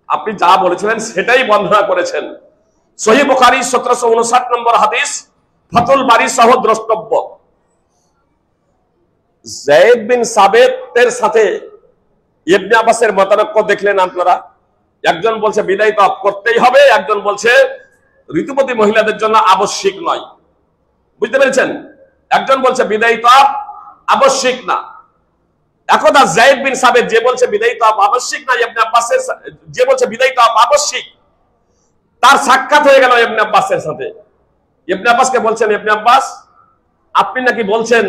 আপনি যা বলেছিলেন সেটাই বর্ণনা করেছেন। সহিহ বুখারী 1759 নম্বর হাদিস, ফাতুল বারী সহ দ্রষ্টব্য। যায়েদ বিন সাবিতের সাথে ইবনে আব্বাসের মতানক্য দেখলেন আপনারা। একজন বলছে বিদায়ী তওয়াফ করতেই হবে, একজন বলছে ঋতুবতী মহিলাদের জন্য আবশ্যিক নয়। বুঝতে পেরেছেন? একজন বলছে বিদায়ী তওয়াফ আবশ্যিক না। একদা যায়েদ বিন সাবিত যে বলছে বিদায়ী তওয়াফ আবশ্যিক না, ইবনে আব্বাসের যে বলছে বিদায়ী তওয়াফ আবশ্যিক, তার সাক্ষাৎ হয়ে গেল ইবনে আব্বাসের সাথে। ইবনে আব্বাসকে বলছেন, ইবনে আব্বাস আপনি নাকি বলছেন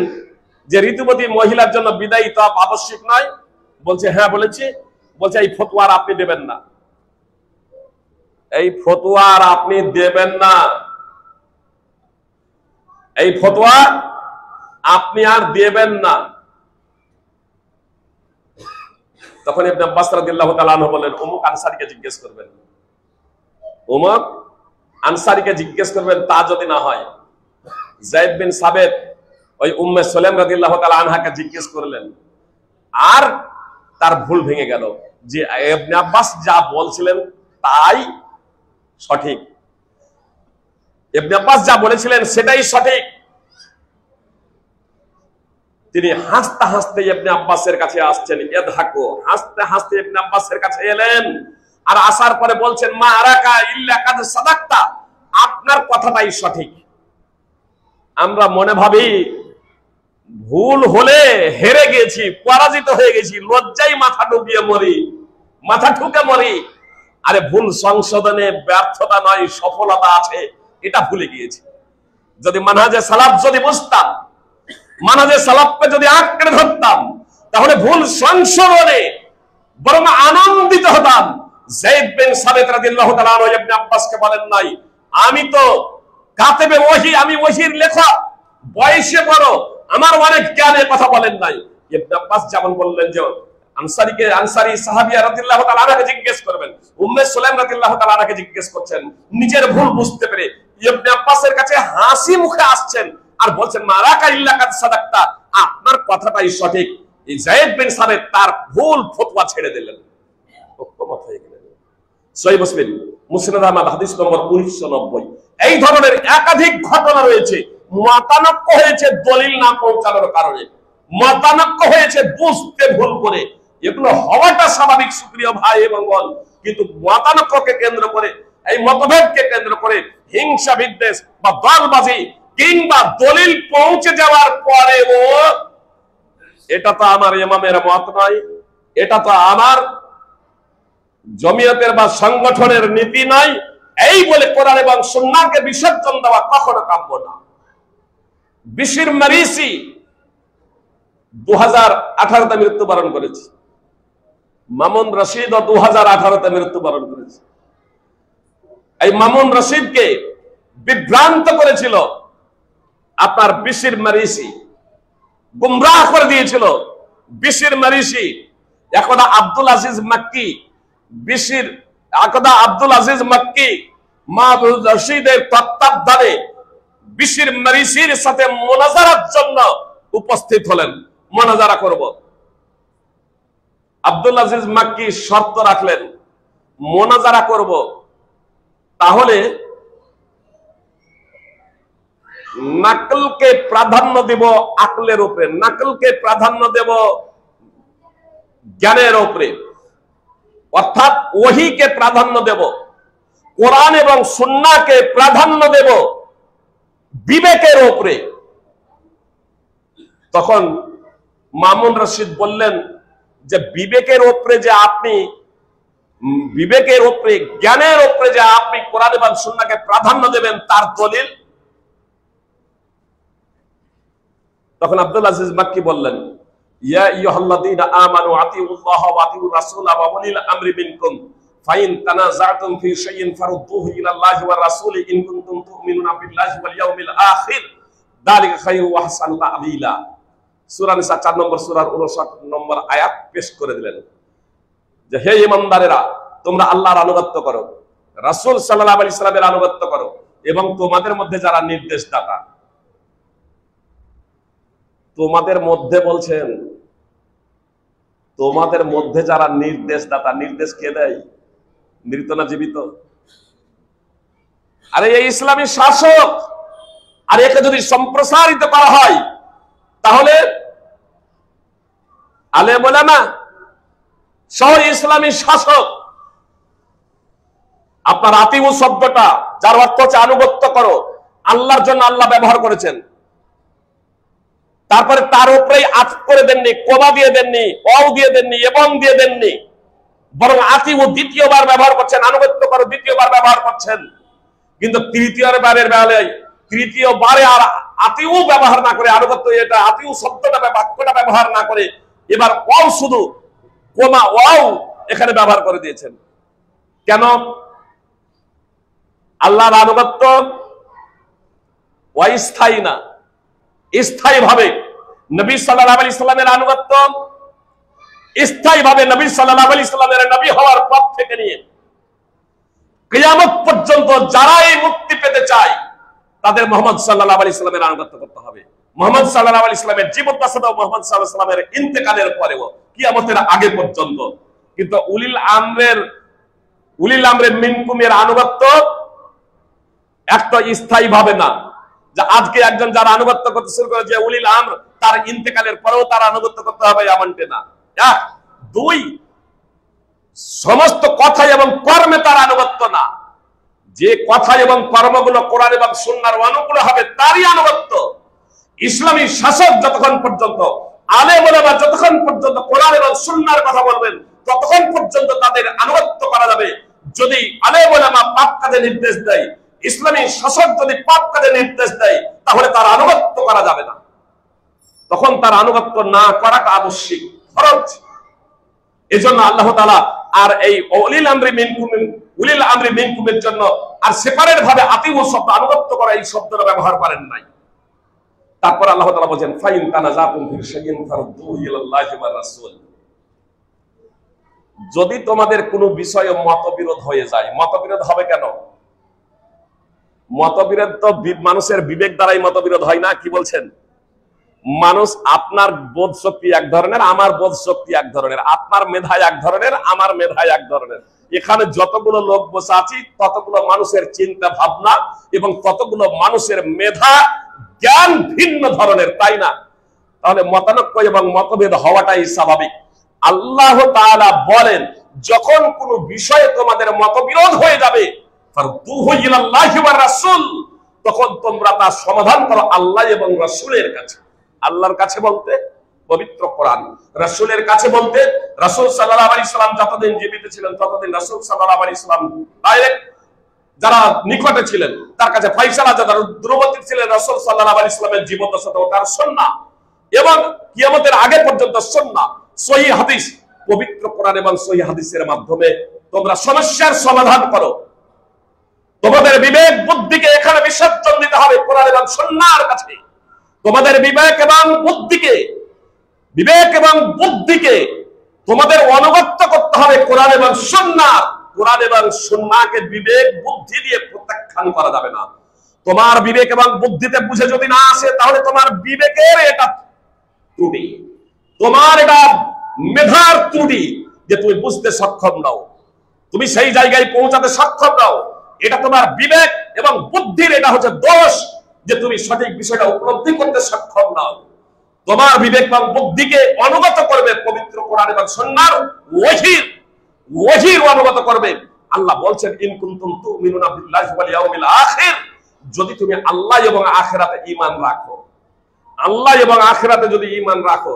যে ঋতুবতী মহিলার জন্য বিদায়ী তওয়াফ আবশ্যিক নয়? বলছে হ্যাঁ বলেছি। বলছে এই ফতোয়া আপনি দেবেন না, এই ফতোয়া আপনি দেবেন না, এই ফতোয়া আপনি আর দেবেন না। তখন ইবনে আব্বাস রাদিয়াল্লাহু তাআলা আনহু বলেন, অমুক আনসারীকে জিজ্ঞেস করবেন, অমুক আনসারীকে জিজ্ঞেস করবেন। তা যদি না হয়, যায়েদ বিন সাবিত ওই উম্মে সুলাইম রাদিয়াল্লাহু তাআলা আনহাকে জিজ্ঞেস করলেন, আর তার ভুল ভেঙে গেল যে ইবনে আব্বাস যা বলছিলেন তাই সঠিক, ইবনে আব্বাস যা বলেছিলেন সেটাই সঠিক। তিনি হাসতে হাসতে ইবনে আব্বাসের কাছে আসছেন, ইয়াদহাকু, হাসতে হাসতে ইবনে আব্বাসের কাছে এলেন। আর আসার পরে বলছেন, মা আরাকা ইল্লা কাদ সাদাকতা, আপনার কথাটাই সঠিক। আমরা মনে ভাবি ভুল হলে হেরে গেছি, পরাজিত হয়ে গেছি, লজ্জায় মাথা ডুবিয়ে মরি, মাথা ঠুকে মরি। আরে ভুল সংশোধনে ব্যর্থতা নয়, সফলতা আছে, এটা ভুলে গিয়েছি। যদি মানহাজে সালাফ যদি বুঝতাম, মানহাজে সালাফকে যদি আঁকড়ে ধরতাম, তাহলে ভুল সংশোধনে বরং আনন্দিত হতাম। যায়েদ বিন সাবিত রাদিয়াল্লাহু তাআলা আনহু ইবনে আব্বাসকে বলেন নাই, আমি তো কাতেবে ওহী, আমি ওহীর লেখক, বয়সে বড়, আমার অনেক জ্ঞানের কথা বলেন নাই। ইবনে আব্বাস যেমন বললেন যে আনসারী সাহাবিয়া রাদিয়াল্লাহু তাআলা আনহাকে জিজ্ঞেস করবেন, উম্মে সুলাইম রাদিয়াল্লাহু তাআলা আনহাকে জিজ্ঞেস করছেন, নিজের ভুল বুঝতে পেরে ইবনে আব্বাসের কাছে হাসি মুখে আসছেন আর বলছেন, মারাকা ইল্লা কাদ সাদাকতা, আপনার কথাটাই সঠিক। এই যায়েদ বিন সাবিত তার ভুল ফতোয়া ছেড়ে দিলেন, ঐক্যমত হয়ে গেলেন। সহিহ মুসলিম মুসনাদ আহমদ হাদিস নম্বর 1990। এই ধরনের একাধিক ঘটনা রয়েছে। মতানক্য হয়েছে দলিল না পৌঁছানোর কারণে, মতানক্য হয়েছে বুঝতে ভুল করে। এগুলো হওয়াটা স্বাভাবিক সুপ্রিয় ভাই এবং বোন, কিন্তু মতানক্যকে কেন্দ্র করে, এই মতভেদকে কেন্দ্র করে হিংসা বিদ্বেষ বা দলবাজি কিংবা দলিল পৌঁছে যাওয়ার পরেও এটা তো আমার ইমামের মত নয়, এটা তো আমার জমিয়তের বা সংগঠনের নীতি নয়, এই বলে কোরআন এবং সুন্নাহকে বিসর্জন দেওয়া কখনো কাম্য না। বিশির মারিসি 2018-তে মৃত্যুবরণ করেছে, মামুন রশিদ 2018-তে মৃত্যুবরণ করেছে। এই মামুন রশিদকে বিভ্রান্ত করেছিল আপনার বিশির মারিসি, গুমরাহ করে দিয়েছিল বিশির মারিসি। একদা আব্দুল আজিজ মাক্কি, বিশির একদা আব্দুল আজিজ মাক্কি মামুন রশিদের তত্ত্বাবধানে বিশির মারিসির সাথে মুনাজারার জন্য উপস্থিত হলেন, মুনাজারা করব। আব্দুল আজিজ মাক্কি শর্ত রাখলেন, মুনাজারা করব, তাহলে নাকলকে প্রাধান্য দেব আকলের উপরে, নাকলকে প্রাধান্য দেব জ্ঞানের উপরে, অর্থাৎ ওহীকে প্রাধান্য দেব, কোরআন এবং সুন্নাহকে প্রাধান্য দেব বিবেকের উপরে। তখন মামুন রশিদ বললেন যে বিবেকের উপরে যে আপনি, বিবেকের উপরে জ্ঞানের উপরে যে আপনি কোরআন এবং সুন্নাহকে প্রাধান্য দেবেন, তার দলিল। তখন আব্দুল আজিজ মাক্কি বললেন, ইয়া আইয়ুহাল্লাযীনা আমানু আতিউল্লাহ ওয়া আতিউর রাসূলা ওয়া উলিল আমরি মিনকুম ফাইন তানাযাতুম ফি শাইইন ফারুদ্দুহু ইলাল্লাহি ওয়া রাসূলি ইন কুনতুম তু'মিনুনা বিল্লাহি ওয়াল ইয়াউমিল আখির যালিকা খায়রুন ওয়া আহসানু তা'বীলা। সূরা নিসা 4 নম্বর সূরার 59 নম্বর আয়াত পেশ করে দিলেন যে হে ঈমানদারেরা, তোমরা আল্লাহর আনুগত্য করো, রাসূল সাল্লাল্লাহু আলাইহি সাল্লামের আনুগত্য করো, এবং তোমাদের মধ্যে যারা নির্দেশদাতা, তোমাদের মধ্যে বলছেন, তোমাদের মধ্যে যারা নির্দেশদাতা, নির্দেশ কে দেয়? মৃত না জীবিত? আরে এই ইসলামী শাসক, আর একে যদি সম্প্রসারিত করা হয় তাহলে আলেম ওলামা সহ ইসলামী শাসক, আপনার আতিউ শব্দটা যার অর্থ হচ্ছে আনুগত্য করো, আল্লাহর জন্য আল্লাহ ব্যবহার করেছেন, তারপরে তার উপরেই আত করে দেননি, কোমা দিয়ে দেননি, অ দিয়ে দেননি, এবং দিয়ে দেননি, বরং আতিউ দ্বিতীয়বার ব্যবহার করছেন, আনুগত্য করো দ্বিতীয়বার ব্যবহার করছেন। কিন্তু তৃতীয়বারের বেলায় তৃতীয়বারে আর আতিউ ব্যবহার না করে, আনুগত্য এটা আতিউ শব্দটা বাক্যটা ব্যবহার না করে এবার অ শুধু কোমা অ এখানে ব্যবহার করে দিয়েছেন। কেন? আল্লাহর আনুগত্য অস্থায়ী না, স্থায়ী ভাবে নবী সাল্লাল্লাহু আলাইহি সাল্লামের আনুগত্য স্থায়ী ভাবে নবী সাল্লাল্লাহু আলাইহি সাল্লামের নবী হওয়ার পর থেকে নিয়ে কিয়ামত পর্যন্ত যারা এই মুক্তি পেতে চায় তাদের মুহাম্মদ সাল্লাল্লাহু আলাইহি সাল্লামের আনুগত্য করতে হবে। মুহাম্মদ সাল্লাল্লাহু আলাইহি সাল্লামের জীবদ্দশাতেও, মুহাম্মদ সাল্লাল্লাহু আলাইহি সাল্লামের ইন্তেকালের পরেও, কিয়ামতের আগে পর্যন্ত। কিন্তু উলিল আমরে মিনকুমের আনুগত্য একটা স্থায়ী ভাবে না, যে আজকে একজন যারা আনুগত্য করতে শুরু করে যে উলিল আমর, তার ইন্তেকালের পরেও তার আনুগত্য করতে হবে এমনটা না। এক, দুই, সমস্ত কথা এবং কর্মে তার আনুগত্য না, যে কথা এবং কর্মগুলো কোরআন এবং সুন্নাহর অনুকূল হবে তারই আনুগত্য। ইসলামী শাসক যতক্ষণ পর্যন্ত, আলেম ওলামা যতক্ষণ পর্যন্ত কোরআন এবং সুন্নাহর কথা বলবেন ততক্ষণ পর্যন্ত তাদের আনুগত্য করা যাবে। যদি আলেম ওলামা পাপ কাজে নির্দেশ দেয়, ইসলামী শাসক যদি পাপ কাজে নির্দেশ দেয়, তাহলে তার আনুগত্য করা যাবে না, তখন তার আনুগত্য না করাটা আবশ্যিক, ফরজ। এজন্য আল্লাহ তাআলা আর এই উলিল আমরি মিনকুমের জন্য আর সেপারেট ভাবে আতিউ শব্দ, আনুগত্য করা এই শব্দটা ব্যবহার করেন নাই। তারপর আল্লাহ তাআলা বলেন ফাইন তানাযাতুম ফি শাইইন ফারুদ্দুহু ইলাল্লাহি ওয়া রাসূল। যদি তোমাদের কোনো বিষয়ে মতবিরোধ হয়ে যায়, মতবিরোধ হবে কেন? মতবিরোধ তো মানুষের বিবেক দ্বারাই মতবিরোধ হয় না। কি বলছেন? মানুষ, আপনার বোধ শক্তি এক ধরনের, আমার বোধ শক্তি এক ধরনের, আপনার মেধা এক ধরনের, আমার মেধা এক ধরনের। এখানে যতগুলো লোক বসে আছি ততগুলো মানুষের চিন্তা ভাবনা এবং ততগুলো মানুষের মেধা জ্ঞান ভিন্ন ধরনের, তাই না? তাহলে মতানৈক্য এবং মতভেদ হওয়াটাই স্বাভাবিক। আল্লাহ তাআলা বলেন যখন কোনো বিষয়ে তোমাদের মতবিরোধ হয়ে যাবে, ফারদুহু ইলাল্লাহি ওয়া রাসূল, তখন তোমরা তার সমাধান করো আল্লাহ এবং রাসূলের কাছে। আল্লাহর কাছে বলতে পবিত্র কোরআন, রাসূলের কাছে বলতে রাসূল সাল্লাল্লাহু আলাইহি সাল্লাম যতদিন জীবিত ছিলেন ততদিন রাসূল সাল্লাল্লাহু আলাইহি সাল্লাম ডাইরেক্ট যারা নিকটে ছিলেন তার কাছে ফয়সালা, যারা দূরবর্তী ছিলেন রাসূল সাল্লাল্লাহু আলাইহি সাল্লামের জীবদ্দশাতেও তার সুন্নাহ, এবং কিয়ামতের আগে পর্যন্ত সুন্নাহ, সহিহ হাদিস, পবিত্র কোরআন এবং সহিহ হাদিসের মাধ্যমে তোমরা সমস্যার সমাধান করো। তোমাদের বিবেক বুদ্ধিকে এখানে বিসর্জন দিতে হবে কোরআন এবং সুন্নাহর কাছে। তোমাদের বিবেক এবং বুদ্ধিকে তোমাদের অনুগত্য করতে হবে কোরআন এবং সুন্নাহ। কোরআন এবং সুন্নাহকে বিবেক বুদ্ধি দিয়ে প্রত্যাখ্যান করা যাবে না। তোমার বিবেক এবং বুদ্ধিতে বুঝে যদি না আসে তাহলে তোমার বিবেকের এটা ত্রুটি, তোমার এটা মেধার ত্রুটি, যে তুমি বুঝতে সক্ষম নও, তুমি সেই জায়গায় পৌঁছাতে সক্ষম নও। এটা তোমার বিবেক এবং বুদ্ধির এটা হচ্ছে দোষ, যে তুমি সঠিক বিষয়টা উপলব্ধি করতে সক্ষম নও। তোমার বিবেক এবং বুদ্ধিকে অনুগত করবে পবিত্র কোরআন এবং সুন্নাহর ওয়াহির অনুগত করবে। আল্লাহ বলছেন ইন কুনতুম তুমিনুনা বিল্লাহি ওয়াল ইয়াউমিল আখির, যদি তুমি আল্লাহ এবং আখিরাতে ঈমান রাখো, আল্লাহ এবং আখিরাতে যদি ঈমান রাখো,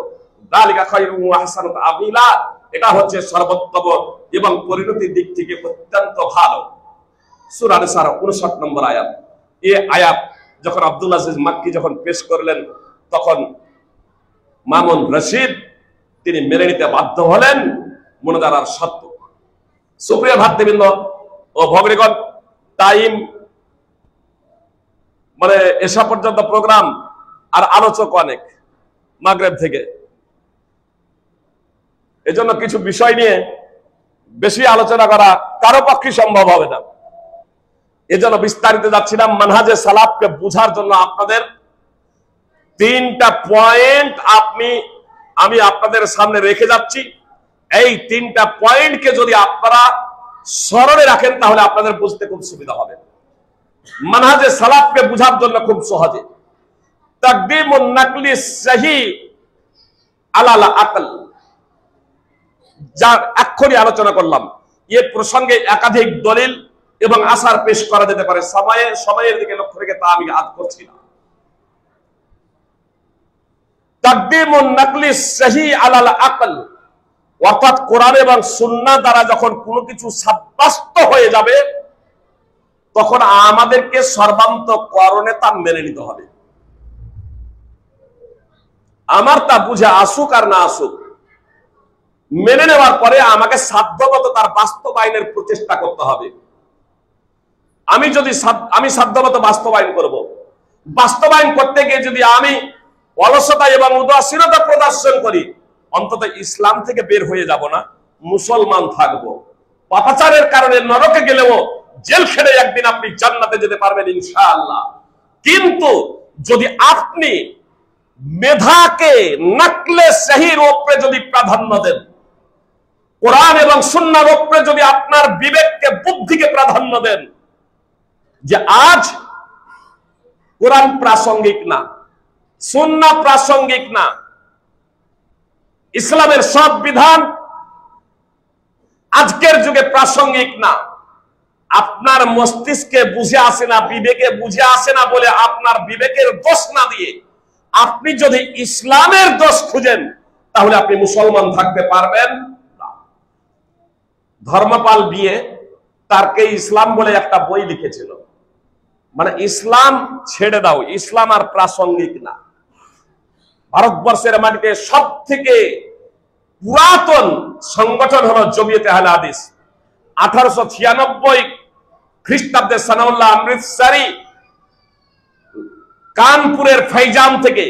যালিকা খায়রুন ওয়া আহসানু তা'বীলা, এটা হচ্ছে সর্বোত্তম এবং পরিণতির দিক থেকে অত্যন্ত ভালো। সূরা নিসার 59 নম্বর আয়াত। এই আয়াত যখন আব্দুল আজিজ মাক্কি যখন পেশ করলেন তখন মামুন রশিদ তিনি মেনে নিতে বাধ্য হলেন মুনাজারার শর্ত। সুপ্রিয় ভাতৃবৃন্দ ও ভগ্নীগণ, টাইম মানে এসা পর্যন্ত প্রোগ্রাম আর আলোচক অনেক মাগরিব থেকে, এজন্য কিছু বিষয় নিয়ে বেশি আলোচনা করা কারো পক্ষে সম্ভব হবে না। এজন্য বিস্তারিত যাচ্ছিলাম। মানহাজে সালাফকে বোঝার জন্য আপনাদের 3টা পয়েন্ট আমি আপনাদের সামনে রেখে যাচ্ছি। এই 3টা পয়েন্টকে যদি আপনারা স্মরণে রাখেন তাহলে আপনাদের বুঝতে খুব সুবিধা হবে। মানহাজে সালাফকে বোঝার জন্য খুব সহজে তাকদীমুন নাকলি সহিহ আলাল আকল, যার এক্ষুনি আলোচনা করলাম, এ প্রসঙ্গে একাধিক দলিল এবং আসার পেশ করা যেতে পারে। সময়ের দিকে লক্ষ্য রেখে তা আমি আজ করছি না। তাকদীমুন নাকলি সহিহ আলাল আকল, অর্থাৎ কোরআন এবং সুন্নাহ দ্বারা যখন কোনো কিছু সাব্যস্ত হয়ে যাবে তখন আমাদেরকে সর্বান্তঃকরণে তা মেনে নিতে হবে। আমার তা বুঝে আসুক আর না আসুক, মেনে নেওয়ার পরে আমাকে সাধ্যমতো তার বাস্তবায়নের প্রচেষ্টা করতে হবে। আমি সাধ্যমতো বাস্তবায়ন করব। বাস্তবায়ন করতে গিয়ে যদি আমি অলসতা এবং উদাসীনতা প্রদর্শন করি, অন্তত ইসলাম থেকে বের হয়ে যাব না, মুসলমান থাকবো। পাপাচারের কারণে নরকে গেলেও জেল খেটে একদিন আপনি জান্নাতে যেতে পারবেন ইনশাআল্লাহ। কিন্তু যদি আপনি মেধাকে নাকলে সহির উপরে যদি প্রাধান্য দেন, কোরআন এবং সুন্নাহর উপরে যদি আপনার বিবেককে বুদ্ধিকে প্রাধান্য দেন, যে আজ কোরআন প্রাসঙ্গিক না, সুন্নাহ প্রাসঙ্গিক না, ইসলামের সব বিধান আজকের যুগে প্রাসঙ্গিক না, আপনার মস্তিষ্কে বুঝে আসে না, বিবেকে বুঝে আসে না বলে আপনার বিবেকের দোষ না দিয়ে আপনি যদি ইসলামের দোষ খুঁজেন তাহলে আপনি মুসলমান থাকতে পারবেন না। ধর্মপাল বিয়ে তারকে ইসলাম বলে একটা বই লিখেছিল, মানে ইসলাম ছেড়ে দাও, ইসলাম আর প্রাসঙ্গিক না। ভারতবর্ষের মাটিতে সব থেকে পুরাতন সংগঠন হলো জমিয়তে আহলে হাদিস। 1896 খ্রিস্টাব্দে সানাউল্লাহ অমৃতসরি কানপুরের ফাইজাম থেকে,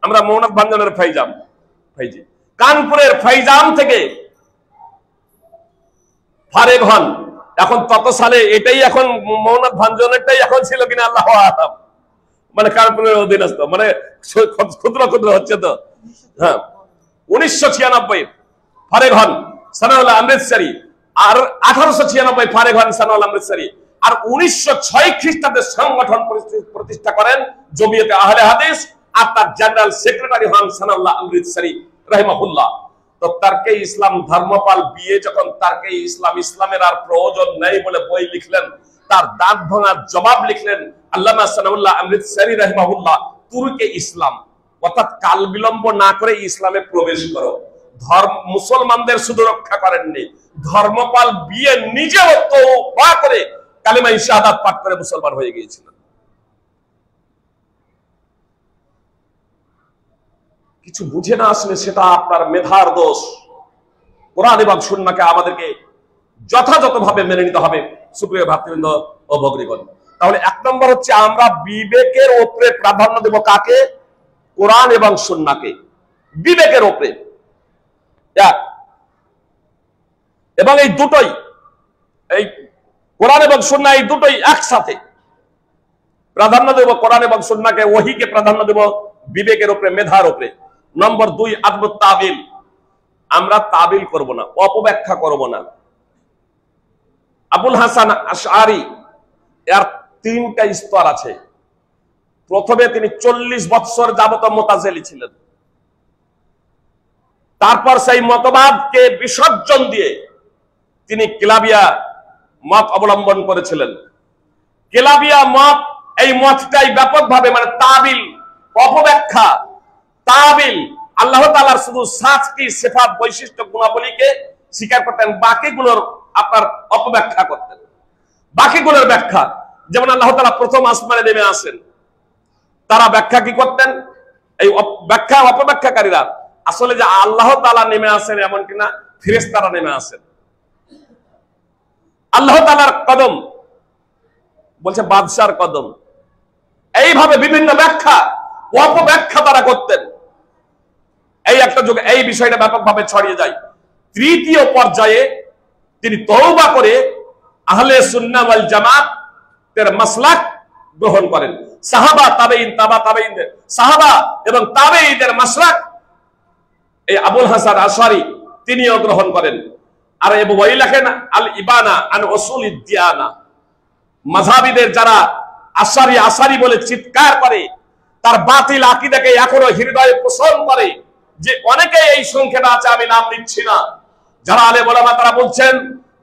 আমরা মৌনাথ ভাঞ্জনের ফাইজি কানপুরের ফাইজাম থেকে ফারেগ হন। এখন তত সালে এটাই এখন মৌনাথ ভাঞ্জনেরটাই এখন ছিল কিনা আল্লাহু আ'লাম, মানে কানপুরের অধীনস্থ, মানে ক্ষুদ্র ক্ষুদ্র হচ্ছে তো। হ্যাঁ, 1996 ফারেগ হন সানাউল্লাহ অমৃতসরি, আর 1896 ফারেগ হন সানাউল্লাহ অমৃতসরি, আর 1906 খ্রিস্টাব্দে সংগঠন প্রতিষ্ঠা করেন জমিয়তে আহলে হাদিস, আর তার জেনারেল সেক্রেটারি হন সানাউল্লাহ অমৃতসরি রাহিমাহুল্লাহ। তো তারকে ইসলাম ধর্মপাল বিয়ে যখন তারকে ইসলামের আর প্রয়োজন নেই বলে বই লিখলেন, তার দাঁত ভাঙার জবাব লিখলেন আল্লামা সানাউল্লাহ অমৃতসরি রাহিমাহুল্লাহ, তুরকে ইসলাম, অর্থাৎ কাল বিলম্ব না করে ইসলামে প্রবেশ করো। মুসলমানদের শুধু রক্ষা করেননি, ধর্মপাল বিয়ে নিজেও তওবা করে কালিমা শাহাদাত পাঠ করে মুসলমান হয়ে গিয়েছিলেন। কিছু বুঝে না আসলে সেটা আপনার মেধার দোষ। কোরআন এবং সুন্নাহকে আমাদেরকে যথাযথভাবে মেনে নিতে হবে সুপ্রিয় ভাতৃবৃন্দ ও ভগ্নীগণ। তাহলে 1 নম্বর হচ্ছে আমরা বিবেকের উপরে প্রাধান্য দেব কাকে? কোরআন এবং সুন্নাহকে, বিবেকের উপরে। এবং এই দুটোই, এই কোরআন এবং সুন্নাহ এই দুটোই একসাথে প্রাধান্য দেব। কোরআন এবং সুন্নাহকে, ওহীকে প্রাধান্য দেব বিবেকের উপরে, মেধার উপরে। নম্বর 2 আদবুত তাবিল, আমরা তাবিল করব না, অপব্যাখ্যা করব না। আবুল হাসান আশআরী এর 3টা স্তর আছে। প্রথমে তিনি 40 বছর যাবত মুতাজিলি ছিলেন, তারপর সেই মতবাদকে বিসর্জন দিয়ে তিনি কিলাবিয়া মত অবলম্বন করেছিলেন। কিলাবিয়া মত, এই মতটাই ব্যাপকভাবে মানে তাবিল, অপব্যাখ্যা, তাবিল, আল্লাহ তাআলার শুধু 7টি সিফাত, বৈশিষ্ট্য, গুণাবলীকে স্বীকার করতেন, বাকিগুলোর আপনার অপব্যাখ্যা করতেন। বাকিগুলোর ব্যাখ্যা, যেমন আল্লাহ তাআলা প্রথম আসমানে নেমে আসেন, তারা ব্যাখ্যা কি করতেন? এই ব্যাখ্যা অপব্যাখ্যাকারীরা আসলে যে আল্লাহ তাআলা নেমে আসেন এমন কিনা, ফেরেশতারা নেমে আসেন। আল্লাহ তাআলার কদম, বলছে বাদশার কদম। এইভাবে বিভিন্ন ব্যাখ্যা অপব্যাখ্যা তারা করতেন। এই একটা যুগে এই বিষয়টা ব্যাপকভাবে ছড়িয়ে যায়। তৃতীয় পর্যায়ে তিনি তওবা করে আহলে সুন্নাহ ওয়াল জামাতের মাসলাক গ্রহণ করেন। সাহাবা তাবেঈন, তাবা তাবেঈন, সাহাবা এবং তাবেঈদের মাসলাক এই আবুল হাসান আশআরী তিনিও গ্রহণ করেন। আর বই লেখেন আল ইবানা আন উসুলিদ দিয়ানা। মাযহাবীদের যারা আশারি বলে চিৎকার করে, তার বাতিল আকীদাকে এখনো হৃদয়ে পোষণ করে, যে অনেকে এই সংখ্যাটা আছে, আমি নাম নিচ্ছি না, যারা আলেম ওলামা তারা বলছেন।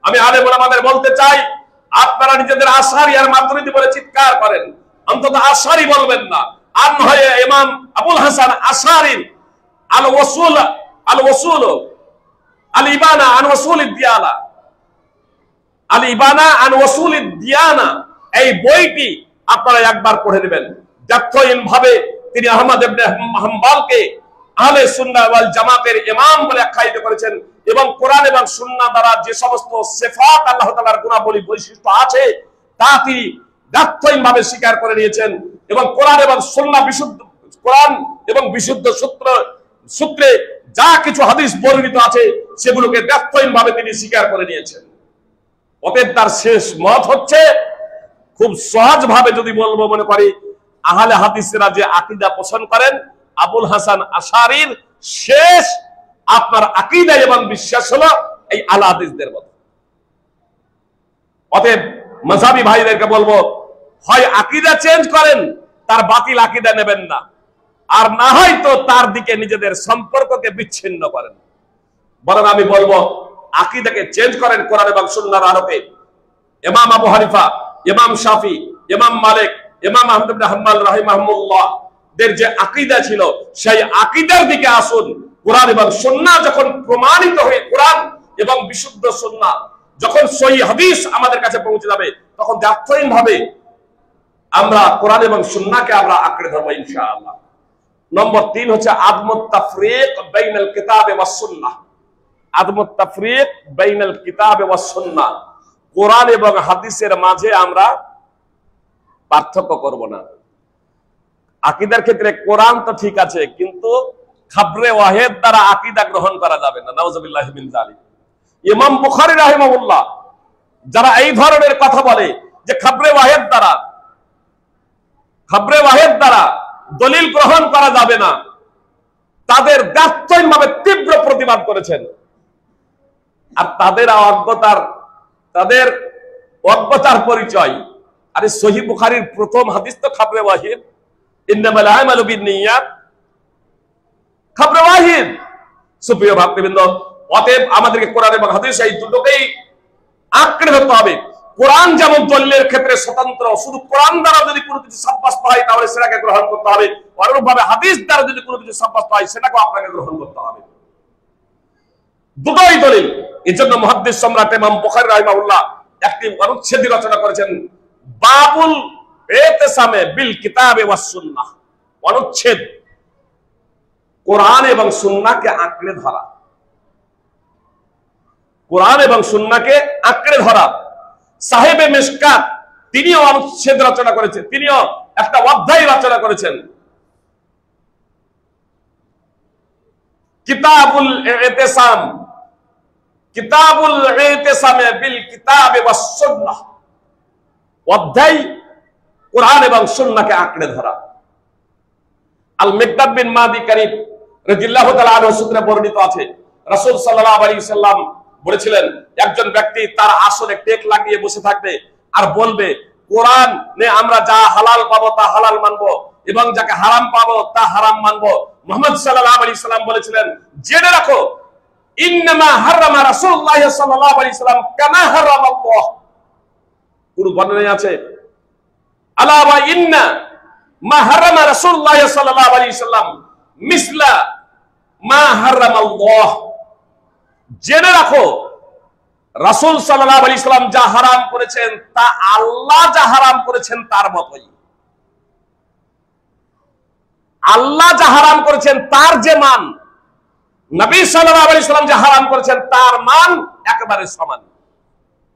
আমি আলেম ওলামাদের বলতে চাই, আপনারা নিজেদের আশারি আর মাতুরিদি বলে চিৎকার করেন, অন্তত আশারি বলবেন না। আর নয় ইমাম আবুল হাসান আশআরীর আল ওয়াসুল আল ইবানা আন ওয়াসুলিদ দিয়ানা, আল ইবানা আন ওয়াসুলিদ দিয়ানা, এই বইটি আপনারা একবার পড়ে নেবেন। যথাযথ ভাবে তিনি আহমদ ইবনে হাম্বলকে আহলে সুন্নাহ ওয়াল জামাতের ইমাম বলে আখ্যায়িত করেছেন, এবং কোরআন এবং সুন্নাহ দ্বারা যে সমস্ত সিফাত আল্লাহ তাআলার গুণাবলী বৈশিষ্ট্য আছে তা তিনি যথাযথ ভাবে স্বীকার করে নিয়েছেন, এবং কোরআন এবং সুন্নাহ বিশুদ্ধ, কোরআন এবং বিশুদ্ধ সূত্রে যা কিছু হাদিস বর্ণিত আছে সেগুলোকে যথাযথ ভাবে তিনি স্বীকার করে নিয়েছেন। অতএব তার শেষ মত হচ্ছে, খুব সহজ ভাবে যদি বলবো মনে করি, আহলে হাদিসরা যে আকীদা পোষণ করেন, আবুল হাসান আশআরীর শেষ আপনার আকীদা এবং বিশ্বাস হলো এই আহলে হাদিসদের মত। অতএব মাযহাবী ভাইদেরকে বলবো, হয় আকীদা চেঞ্জ করেন, তার বাতিল আকীদা নেবেন না, আর না হয় তো তার দিকে নিজেদের সম্পর্ককে বিচ্ছিন্ন করেন। বরং আমি বলবো আকীদাকে চেঞ্জ করেন কোরআন এবং সুন্নাহর আলোকে। ইমাম আবু হানিফা, ইমাম শাফি, ইমাম মালিক, ইমাম আহমদ ইবনে হাম্বল রাহিমাহুল্লাহ দের যে আকীদা ছিল, সেই আকীদার দিকে আসুন। কোরআন এবং সুন্নাহ যখন প্রমাণিত হয়ে, কোরআন এবং বিশুদ্ধ সুন্নাহ যখন সহিহ হাদিস আমাদের কাছে পৌঁছে যাবে, তখন যথাযথ ভাবে আমরা কোরআন এবং সুন্নাহকে আমরা আঁকড়ে ধরবো ইনশাআল্লাহ। নম্বর 3 হচ্ছে আদমুত তাফরিক বাইনাল কিতাব ওয়াস সুন্নাহ। আদমুত তাফরিক বাইনাল কিতাব ওয়াস সুন্নাহ, কোরআন এবং হাদিসের মাঝে আমরা পার্থক্য করব না। আকীদার ক্ষেত্রে কোরআন তো ঠিক আছে, কিন্তু খাবরে ওয়াহিদ দ্বারা আকীদা গ্রহণ করা যাবে না, নাউযুবিল্লাহি মিন যালিক। ইমাম বুখারী রাহিমাহুল্লাহ যারা এই ধরনের কথা বলে যে খাবরে ওয়াহিদ দ্বারা দলিল গ্রহণ করা যাবে না, তাদের দায়িত্বহীনভাবে তীব্র প্রতিবাদ করেছেন। আর তাদের অজ্ঞতার পরিচয়, আরে সহিহ বুখারীর প্রথম হাদিস তো খাবরে ওয়াহিদ, ইন্নামাল আমালু বিন্নিয়াত, খাবরে ওয়াহিদ। সুপ্রিয় ভক্তবৃন্দ, অতএব আমাদেরকে কোরআন এবং হাদিস এই দুটোকেই আঁকড়ে ধরতে হবে। কোরআন যেমন দলিলের ক্ষেত্রে স্বতন্ত্র, শুধু কোরআন দ্বারা যদি কোনো কিছু সাব্যস্ত হয় তাহলে সেটাকে গ্রহণ করতে হবে, অনুরূপভাবে হাদিস দ্বারা যদি কোনো কিছু সাব্যস্ত হয় সেটাকে আপনাকে গ্রহণ করতে হবে। দুটোই দলিল। এই জন্য মুহাদ্দিস সম্রাট ইমাম বুখারী রাহিমাহুল্লাহ একটি অনুচ্ছেদ রচনা করেছেন, বাবুল ইতিসামে বিল কিতাবে ওয়াস সুন্নাহ। অনুচ্ছেদ, কোরআন এবং সুন্নাহকে আঁকড়ে ধরা, কোরআন এবং সুন্নাহকে আঁকড়ে ধরা। সাহেবে মিশকাত তিনিও অনুচ্ছেদ রচনা করেছেন, তিনিও একটা অধ্যায় রচনা করেছেন, কিতাবুল ইতিসাম, কিতাবুল ইতিসামে বিল কিতাবে ওয়াস সুন্নাহ। অধ্যায় কোরআন এবং সুন্নাহকে আঁকড়ে ধরা। আল মিকদাদ বিন মাদি কারিব রাদিয়াল্লাহু তাআলা আনহু সূত্রে বর্ণিত আছে, রাসূল সাল্লাল্লাহু আলাইহি ওয়াসাল্লাম বলেছিলেন, একজন ব্যক্তি তার আসনে টেক লাগিয়ে বসে থাকবে আর বলবে, কোরআনে আমরা যা হালাল পাবো তা হালাল মানবো, এবং যাকে হারাম পাবো তা হারাম মানবো। মুহাম্মদ সাল্লাল্লাহু আলাইহি ওয়াসাল্লাম বলেছিলেন, জেনে রাখো, ইন্নামা হারামা রাসূলুল্লাহ সাল্লাল্লাহু আলাইহি ওয়াসাল্লাম কামা হারামাল্লাহ। কোন বর্ণনায় আছে, আলা ওয়া ইন্না মা হারামা রাসূলুল্লাহ সাল্লাল্লাহু আলাইহি ওয়াসাল্লাম মিসলা মা হারামাল্লাহ। জেনে রাখো, রাসূল সাল্লাল্লাহু আলাইহি ওয়াসাল্লাম যা হারাম করেছেন তা আল্লাহ যা হারাম করেছেন তার মতই। আল্লাহ যা হারাম করেছেন তার যে মান, নবী সাল্লাল্লাহু আলাইহি ওয়াসাল্লাম যা হারাম করেছেন তার মান একেবারে সমান।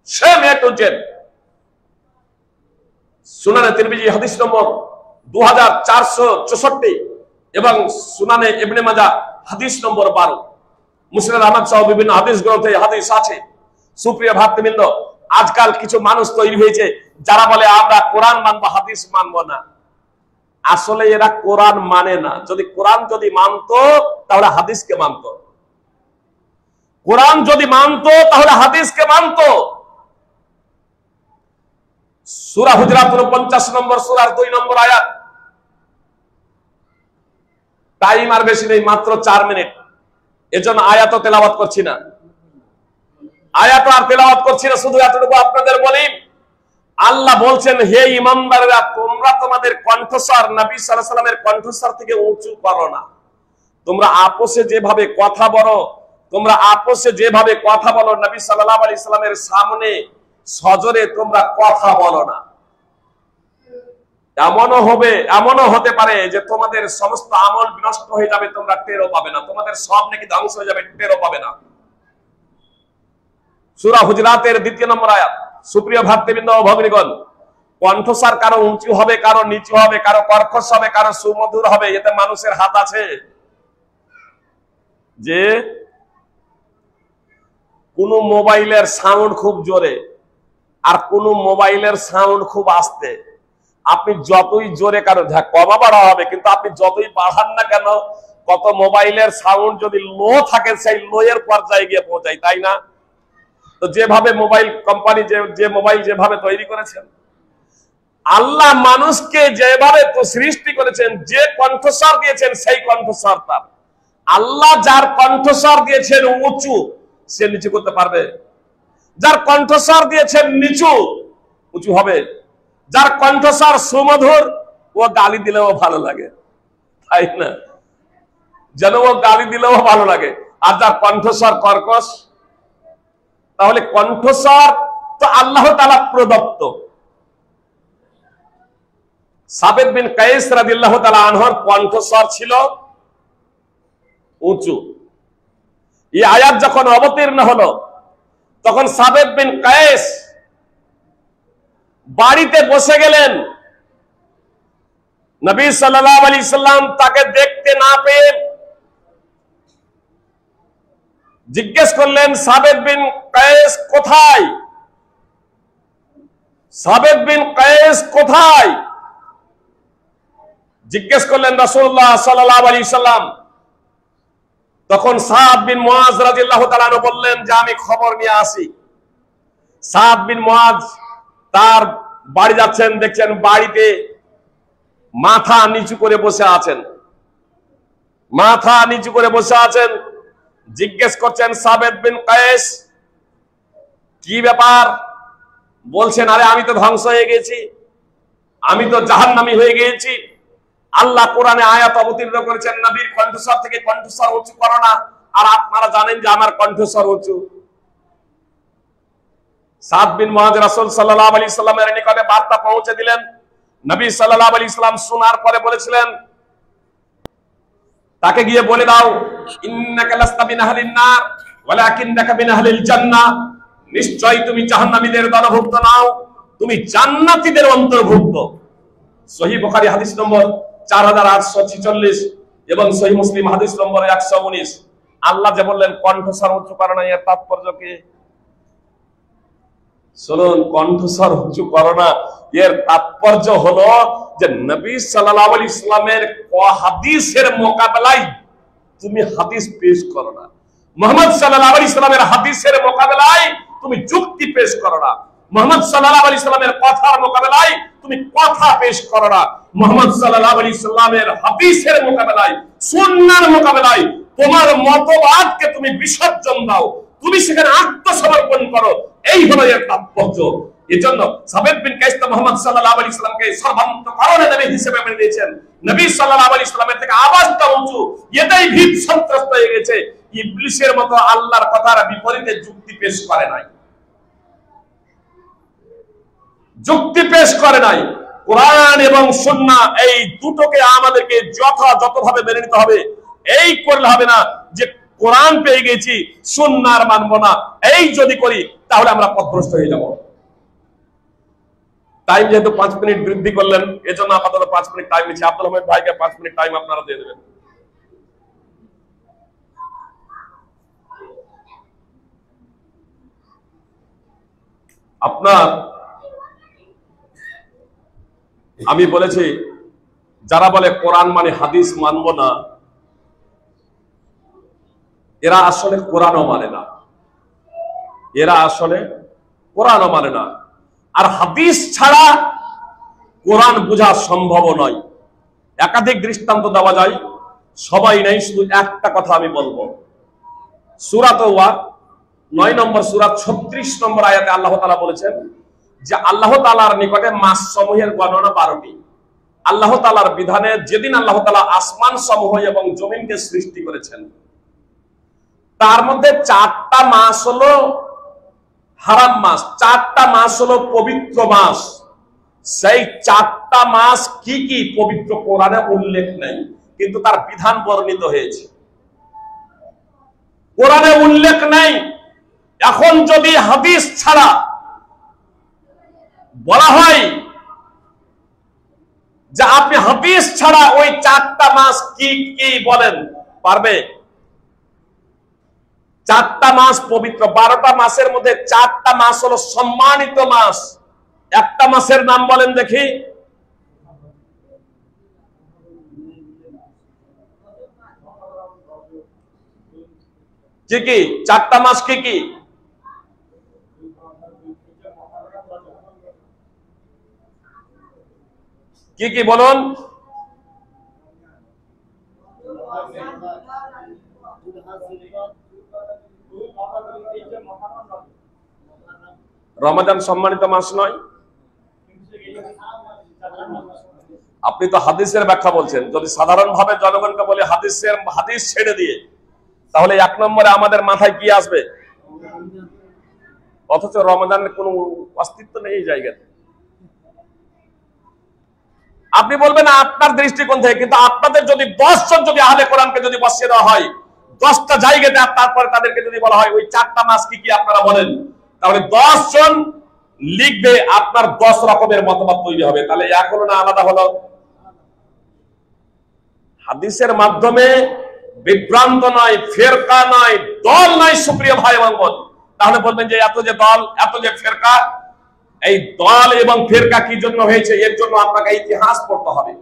Same A to Z. সুনানে তিরমিজি হাদিস নম্বর 2464 এবং সুনানে ইবনে মাজাহ হাদিস নম্বর 12, মুসনাদ আহমদ সহ বিভিন্ন হাদিস গ্রন্থে হাদিস আছে। সুপ্রিয় ভাতৃবৃন্দ, আজকাল কিছু মানুষ তৈরি হয়েছে যারা বলে আমরা কোরআন মানবো, হাদিস মানবো না। আসলে এরা কোরআন মানে না। যদি কোরআন যদি মানতো তাহলে হাদিসকে মানতো, কোরআন যদি মানতো তাহলে হাদিসকে মানতো। সূরা হুজুরাত 49 নম্বর সূরার 2 নম্বর আয়াত। টাইম আর বেশি নেই, মাত্র 4 মিনিট, এজন্য আয়াত তেলাওয়াত করছি না, আয়াত আর তেলাওয়াত করছি না, শুধু এতটুকু আপনাদের বলি। আল্লাহ বলছেন, হে ঈমানদারেরা, তোমরা তোমাদের কণ্ঠস্বর নবী সাল্লাল্লাহু আলাইহি সাল্লামের কণ্ঠস্বর থেকে উঁচু করো না। তোমরা আপোষে যেভাবে কথা বলো, তোমরা আপোষে যেভাবে কথা বলো, নবী সাল্লাল্লাহু আলাইহি সাল্লামের সামনে সজরে তোমরা কথা বলো না। এমনও হতে পারে যে তোমাদের সমস্ত আমল বিনষ্ট হয়ে যাবে, তোমরা টেরও পাবে না, তোমাদের সব নাকি ধ্বংস হয়ে যাবে, টেরও পাবে না। সূরা হুজুরাতের 2 নম্বর আয়াত। সুপ্রিয় ভাতৃবৃন্দ ও ভগ্নীগণ, কণ্ঠস্বর কারো উঁচু হবে, কারো নিচু হবে, কারো কর্কশ হবে, কারো সুমধুর হবে, এতে মানুষের হাত আছে। যে কোন মোবাইলের সাউন্ড খুব জোরে আর কোন মোবাইলের সাউন্ড খুব আস্তে, আপনি যতই জোরে কারো কমা বাড়া হবে, কিন্তু আপনি যতই বাড়ান না কেন, কত মোবাইলের সাউন্ড যদি লো থাকে সেই লো এর পর্যায়ে গিয়ে পৌঁছায়, তাই না? তো যেভাবে মোবাইল কোম্পানি যে মোবাইল যেভাবে তৈরি করেছেন, আল্লাহ মানুষকে যেভাবে সৃষ্টি করেছেন, যে কণ্ঠস্বর দিয়েছেন সেই কণ্ঠস্বর তার। আল্লাহ যার কণ্ঠস্বর দিয়েছেন উঁচু, সে নিচু করতে পারবে? যার কণ্ঠস্বর দিয়েছেন নিচু, উঁচু হবে? যার কণ্ঠস্বর সুমধুর, ও গালি দিলেও ভালো লাগে, তাই না? যেন ও গালি দিলেও ভালো লাগে। আর যার কণ্ঠস্বর কর্কশ, তাহলে কণ্ঠস্বর তো আল্লাহ তাআলা প্রদত্ত। সাবিত বিন কায়েস রাদিয়াল্লাহু তাআলা আনহুর কণ্ঠস্বর ছিল উঁচু। এই আয়াত যখন অবতীর্ণ হলো, তখন সাবিত বিন কায়েস বাড়িতে বসে গেলেন। নবী সাল্লাল্লাহু আলাইহি সাল্লাম তাকে দেখতে না পেয়ে জিজ্ঞেস করলেন, সাবিত বিন কায়েস কোথায়? সাবিত বিন কায়েস কোথায়? জিজ্ঞেস করলেন রাসূলুল্লাহ সাল্লাল্লাহু আলাইহি সাল্লাম। তখন সাদ বিন মুআজ রাদিয়াল্লাহু তাআলা আনহু বললেন যে আমি খবর নিয়ে আসি। সাদ বিন মুআজ তার বাড়ি যাচ্ছেন, দেখছেন বাড়িতে মাথা নিচু করে বসে আছেন, মাথা নিচু করে বসে আছেন। জিজ্ঞেস করছেন, সাবিত বিন কায়েস কি ব্যাপার? বলছেন, আরে আমি তো ধ্বংস হয়ে গেছি, আমি তো জাহান্নামী হয়ে গিয়েছি। আল্লাহ কোরআনে আয়াত অবতীর্ণ করেছেন, নবীর কণ্ঠস্বর থেকে কণ্ঠস্বর উঁচু করো না। আর আপনারা জানেন যে আমার কণ্ঠস্বর উঁচু। সাদ বিন মুআজ রাসূল সাল্লাল্লাহু আলাইহি সাল্লামের নিকটে বার্তা পৌঁছে দিলেন। নবী সাল্লাল্লাহু আলাইহি সাল্লাম শোনার পরে বলেছিলেন, তাকে গিয়ে বলে দাও, ইন্নাকা লাস্তা মিন আহলিন নার ওয়ালাকিন্নাকা মিন আহলিল জান্নাহ, নিশ্চয় তুমি জাহান্নামীদের দলভুক্ত নাও, তুমি জান্নাতীদের অন্তর্ভুক্ত। সহিহ বুখারী হাদিস নম্বর 4846 এবং সহিহ মুসলিম হাদিস নম্বর 119। আল্লাহ যে বললেন কণ্ঠস্বর উঁচু করো না, এর তাৎপর্য কি? শুনুন, কণ্ঠস্বর উঁচু করো না এর তাৎপর্য হলো যে নবী সাল্লাল্লাহু আলাইহি সাল্লামের হাদিসের মোকাবেলায় তুমি হাদিস পেশ করো না। মুহাম্মদ সাল্লাল্লাহু আলাইহি সাল্লামের হাদিসের মোকাবেলায় তুমি যুক্তি পেশ করো না। মুহাম্মদ সাল্লাল্লাহু আলাইহি সাল্লামের কথার মোকাবেলায় তুমি কথা পেশ করো না। মুহাম্মদ সাল্লাল্লাহু আলাইহি সাল্লামের হাদিসের মোকাবেলায়, সুন্নাহর মোকাবেলায় তোমার মতবাদকে তুমি বিসর্জন দাও, তুমি সেখানে আত্মসমর্পণ করো। এই হলো এর তাৎপর্য। এজন্য সাবিত বিন কায়েস মুহাম্মদ সাল্লাল্লাহু আলাইহি সাল্লামকে সর্বান্তঃকরণে নবী হিসেবে মেনে নিয়েছেন। নবী সাল্লাল্লাহু আলাইহি সাল্লামের থেকে আওয়াজটা উঁচু, এটাই ভীত সন্ত্রস্ত হয়ে গেছে। ইবলিসের মতো আল্লাহর কথার বিপরীতে যুক্তি পেশ করে নাই, যুক্তি পেশ করে নাই। কোরআন এবং সুন্নাহ এই দুটোকে আমাদেরকে যথাযথভাবে মেনে নিতে হবে। এই করলে হবে না যে কোরআন পেয়ে গেছি, সুন্নাহ মানবো না, এই যদি করি তাহলে আমরা পথভ্রষ্ট হয়ে যাব। টাইম যেহেতু 5 মিনিট বৃদ্ধি করলেন, এজন্য আপাতত 5 মিনিট টাইম নিচ্ছি। আব্দুল আহমেদ ভাইকে 5 মিনিট টাইম আপনারা দিয়ে দেবেন। আপনার আমি বলেছি যারা বলে কোরআন মানে হাদিস মানবো না, এরা আসলে কোরআনও মানে না, এরা আসলে কোরআনও মানে না। আর হাদিস ছাড়া কোরআন বোঝা সম্ভব নয়। একাধিক দৃষ্টান্ত দেওয়া যায়, সবাই নেই, শুধু একটা কথা আমি বলবো। সূরা তাওবা 9 নম্বর সূরা 36 নম্বর আয়াতে আল্লাহ তাআলা বলেছেন যে আল্লাহ তাআলার নিকটে মাস সমূহের গণনা 12টি। আল্লাহ তাআলার বিধানে যেদিন আল্লাহ তাআলা আসমান সমূহ এবং জমিনকে সৃষ্টি করেছেন, তার মধ্যে 4টা মাস হলো হারাম মাস, 4টা মাস হলো পবিত্র মাস। সেই 4টা মাস কি কি পবিত্র কোরআনে উল্লেখ নেই, কিন্তু তার বিধান বর্ণিত হয়েছে, কোরআনে উল্লেখ নেই। এখন যদি হাদিস ছাড়া বলা হয় যে আপনি হাদিস ছাড়া ওই 4টা মাস কি কি বলেন, পারবে? 4টা মাস পবিত্র, 12টা মাসের মধ্যে 4টা মাস হলো সম্মানিত মাস। একটা মাসের নাম বলেন দেখি। কি কি 4টা মাস কি কি? কি কি বলুন? রমাদান সম্মানিত মাস নয়? আপনি তো হাদিসের ব্যাখ্যা বলছেন। যদি সাধারণভাবে জনগণকে বলে হাদিস ছেড়ে দিয়ে, তাহলে 1 নম্বরে আমাদের মাথায় কি আসবে? অথচ রমাদানের কোনো অস্তিত্ব নেই এই জায়গাতে। আপনি বলবেন আপনার দৃষ্টিকোণ থেকে, কিন্তু আপনাদের যদি 10 জন যদি আহলে কোরআনকে যদি বসিয়ে দেওয়া হয় 10টা জায়গাতে, তারপরে তাদেরকে যদি বলা হয় ওই 4টা মাস কি কি আপনারা বলেন, তাহলে 10 জন লিখবে, আপনার 10 রকমের মতবাদ তৈরি হবে। তাহলে এক হলো না আলাদা হলো? হাদিসের মাধ্যমে বিভ্রান্ত নয়, ফেরকা নয়, দল নয়, সুপ্রিয় ভাই এবং বোন। তাহলে বলবেন যে এত যে দল, এত যে ফেরকা, এই দল এবং ফেরকা কি জন্য হয়েছে? এর জন্য আপনাকে ইতিহাস পড়তে হবে,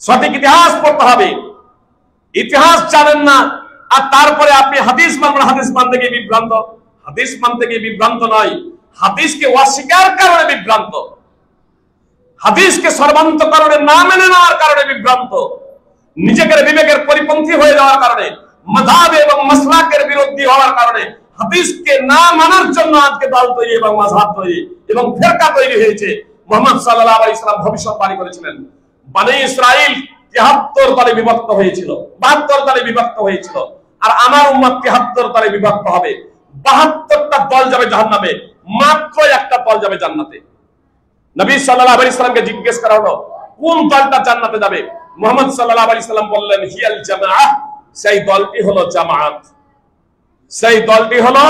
সঠিক ইতিহাস পড়তে হবে। ইতিহাস জানেন না আর তারপরে আপনি হাদিস মানবেন, হাদিস মানতে গিয়ে বিভ্রান্ত। হাদিস মানতে গিয়ে বিভ্রান্ত নয়, হাদিসকে অস্বীকার কারণে বিভ্রান্ত, হাদিসকে সর্বান্তকরণে না মেনে নেওয়ার কারণে বিভ্রান্ত, নিজেদের বিবেকের পরিপন্থী হয়ে যাওয়ার কারণে, মাযহাব এবং মাসলাকের বিরোধী হওয়ার কারণে, হাদিসকে না মানার জন্য আজকে দল তৈরি এবং মাযহাব তৈরি এবং ফিরকা তৈরি হয়েছে। মুহাম্মদ সাল্লাল্লাহু আলাইহি ওয়াসাল্লাম ভবিষ্যৎবাণী করেছিলেন বনী ইসরাইল 73 দলে বিভক্ত হয়েছিল, 72 দলে বিভক্ত হয়েছিল, আর আমার উম্মত 73 দলে বিভক্ত হবে। 72টা দল যাবে জাহান্নামে, মাত্র একটা দল যাবে জান্নাতে। নবী সাল্লাল্লাহু আলাইহি ওয়াসাল্লামকে জিজ্ঞেস করা হলো কোন দলটা জান্নাতে যাবে? মুহাম্মদ সাল্লাল্লাহু আলাইহি ওয়াসাল্লাম বললেন হিয়াল জামাআহ, সেই দলটি হলো জামাত, সেই দলটি হলো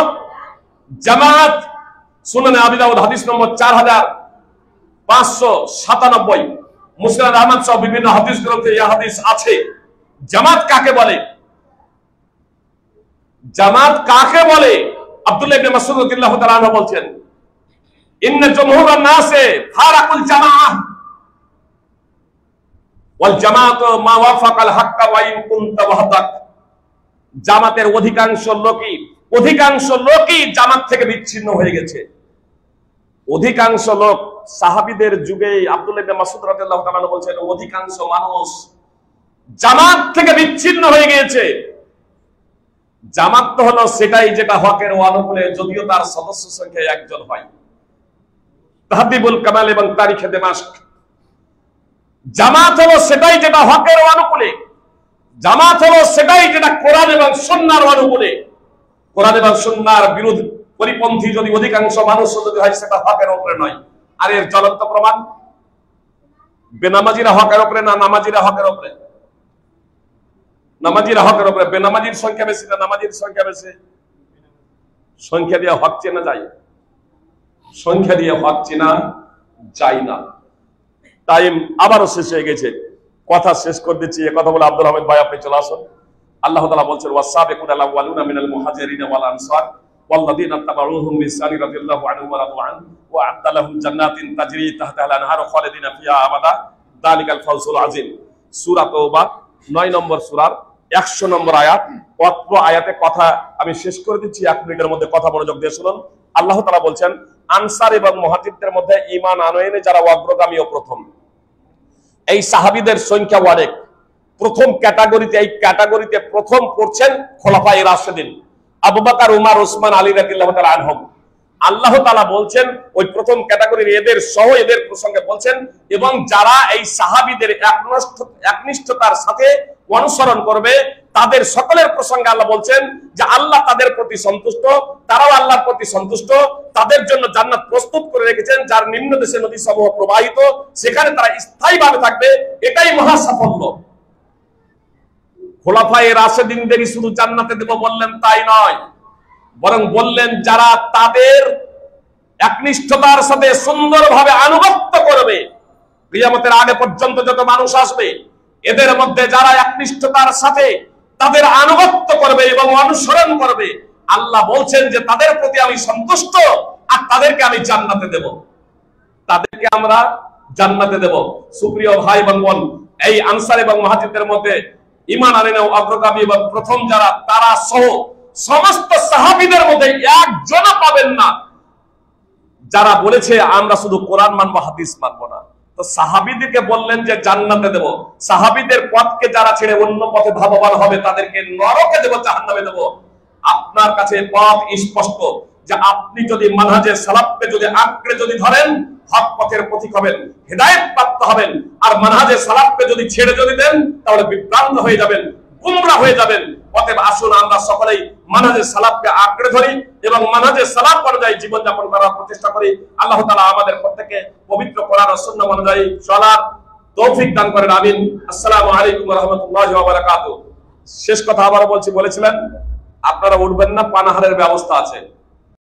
জামাত। সুনানে আবি দাউদ হাদিস নম্বর 4597, মুসনাদ আহমদ সহ বিভিন্ন হাদিস গ্রন্থে এই হাদিস আছে। জামাত কাকে বলে? জামাত কাকে বলে? আব্দুল্লাহ ইবনে মাসউদ রাদিয়াল্লাহু তাআলা আনহু বলছেন ইন্না জমহুরান নাসে ফারাকুল জামাআহ ওয়াল জামাআতু মা ওয়াফাকাল হাক্কা ওয়া ইন কুনতা ওয়াহদাক। জামাতের অধিকাংশ লোকই জামাত থেকে বিচ্ছিন্ন হয়ে গেছে। অধিকাংশ লোক, সাহাবীদের যুগে আব্দুল্লাহ ইবনে মাসউদ রাদিয়াল্লাহু তাআলা বলছেন অধিকাংশ মানুষ জামাত থেকে বিচ্ছিন্ন হয়ে গিয়েছে। জামাত তো হলো সেটাই যেটা হকের অনুকূলে, যদিও তার সদস্য সংখ্যা 1 জন হয়। তাহদিবুল কামাল এবং তারিখে দিমাশক, জামাত হলো সেটাই যেটা হকের অনুকূলে, জামাত হলো সেটাই যেটা কোরআন এবং সুন্নাহর অনুকূলে। কোরআন এবং সুন্নাহর বিরোধ পরিপন্থী যদি অধিকাংশ মানুষ যদি হয়, সেটা হকের উপরে নয়। আর এর জ্বলন্ত প্রমাণ, বেনামাজিরা হকের উপরে না নামাজিরা হকের উপরে? নামাজির হকের উপরে বেনামাজির সংখ্যা বেশি না নামাজির সংখ্যা বেশি? সংখ্যা দিয়ে হক চেনা যায়? সংখ্যা দিয়ে হক চেনা যায় না। টাইম আবারও শেষ হয়ে গেছে, কথা শেষ করে দিচ্ছি। এ কথা বলে আব্দুল হামিদ ভাই আপনি চলে আসুন। আল্লাহ তাআলা বলছেন ওয়াসাবিকুনা আল-আউওয়ালুনা মিনাল মুহাজিরিনা ওয়াল আনসার ওয়াল্লাযীনা তাবাউহুম বিইহসানিন রাদিয়াল্লাহু আনহুম ওয়া রাদু আনহু ওয়া আ'আদ্দা লাহুম জান্নাতিন তাজরি তাহতাহা আল-আনহারু খালিদিনা ফিহা আবাদা যালিকাল ফাওজুল আযীম। সূরা তাওবা 9 নম্বর সূরার 100 নম্বর আয়াত। অত্র আয়াতে কথা আমি শেষ করে দিচ্ছি, 1 মিনিটের মধ্যে কথা মনোযোগ দিয়ে শুনুন। আল্লাহ তাআলা বলছেন আনসার এবং মুহাজিরদের মধ্যে ঈমান আনয়নে যারা অগ্রগামী ও প্রথম, এই সাহাবীদের সংখ্যা অনেক। প্রথম ক্যাটাগরিতে, এই ক্যাটাগরিতে প্রথম পড়ছেন খোলাফায়ে রাশিদিন আবু বকর, উমর, ওসমান, আলী রাদিয়াল্লাহু তাআলা আনহুম। আল্লাহ তাআলা বলছেন ওই প্রথম ক্যাটাগরির এদের সহ এদের প্রসঙ্গে বলছেন, এবং যারা এই সাহাবীদের একনিষ্ঠতার সাথে অনুসরণ করবে তাদের সকলের প্রসঙ্গে আল্লাহ বলছেন যে আল্লাহ তাদের প্রতি সন্তুষ্ট, তারাও আল্লাহর প্রতি সন্তুষ্ট। তাদের জন্য জান্নাত প্রস্তুত করে রেখেছেন যার নিম্ন দেশে নদী সমূহ প্রবাহিত, সেখানে তারা স্থায়ীভাবে থাকবে। এটাই মহা সাফল্য। খোলাফায়ে রাশিদিনদেরই শুধু জান্নাতে দেব বললেন তাই নয়, বরং বললেন যারা তাদের একনিষ্ঠতার সাথে সুন্দরভাবে আনুগত্য করবে, কিয়ামতের আগে পর্যন্ত যত মানুষ আসবে এদের মধ্যে যারা একনিষ্ঠতার সাথে তাদের আনুগত্য করবে এবং অনুসরণ করবে, আল্লাহ বলছেন যে তাদের প্রতি আমি সন্তুষ্ট আর তাদেরকে আমি জান্নাতে দেব, তাদেরকে আমরা জান্নাতে দেব। সুপ্রিয় ভাই এবং বোন, এই আনসার এবং মুহাজিরদের মধ্যে ঈমান আনয়নে অগ্রগামী এবং প্রথম যারা, তারা সহ সমস্ত সাহাবীদের মধ্যে একজনও পাবেন না যারা বলেছে আমরা শুধু কোরআন মানবো, হাদিস মানবো না। তো সাহাবীদেরকে বললেন যে জান্নাতে দেব। সাহাবীদের পথকে যারা ছেড়ে অন্য পথে ভাববান হবে তাদেরকে নরকে দেব, জাহান্নামে দেব। আপনার কাছে পথ স্পষ্ট যে আপনি যদি মানহাজে সালাফকে যদি আঁকড়ে যদি ধরেন, হক পথের পথিক হবেন, হেদায়েত প্রাপ্ত হবেন। আর মানহাজে সালাফকে যদি ছেড়ে যদি দেন তাহলে বিভ্রান্ত হয়ে যাবেন, গুমরা হয়ে যাবেন। অতএব আসুন আমরা সকলেই মানহাজে সালাফকে আঁকড়ে ধরি এবং মানহাজে সালাফ অনুযায়ী জীবনযাপন করার প্রচেষ্টা করি। আল্লাহ তাআলা আমাদের প্রত্যেককে পবিত্র কোরআন ও সুন্নাহ অনুযায়ী চলার তৌফিক দান করেন, আমিন। আসসালামু আলাইকুম ওয়া রাহমাতুল্লাহি ওয়া বারাকাতুহু। শেষ কথা আবারও বলছি, বলেছিলেন আপনারা উঠবেন না, পানাহারের ব্যবস্থা আছে।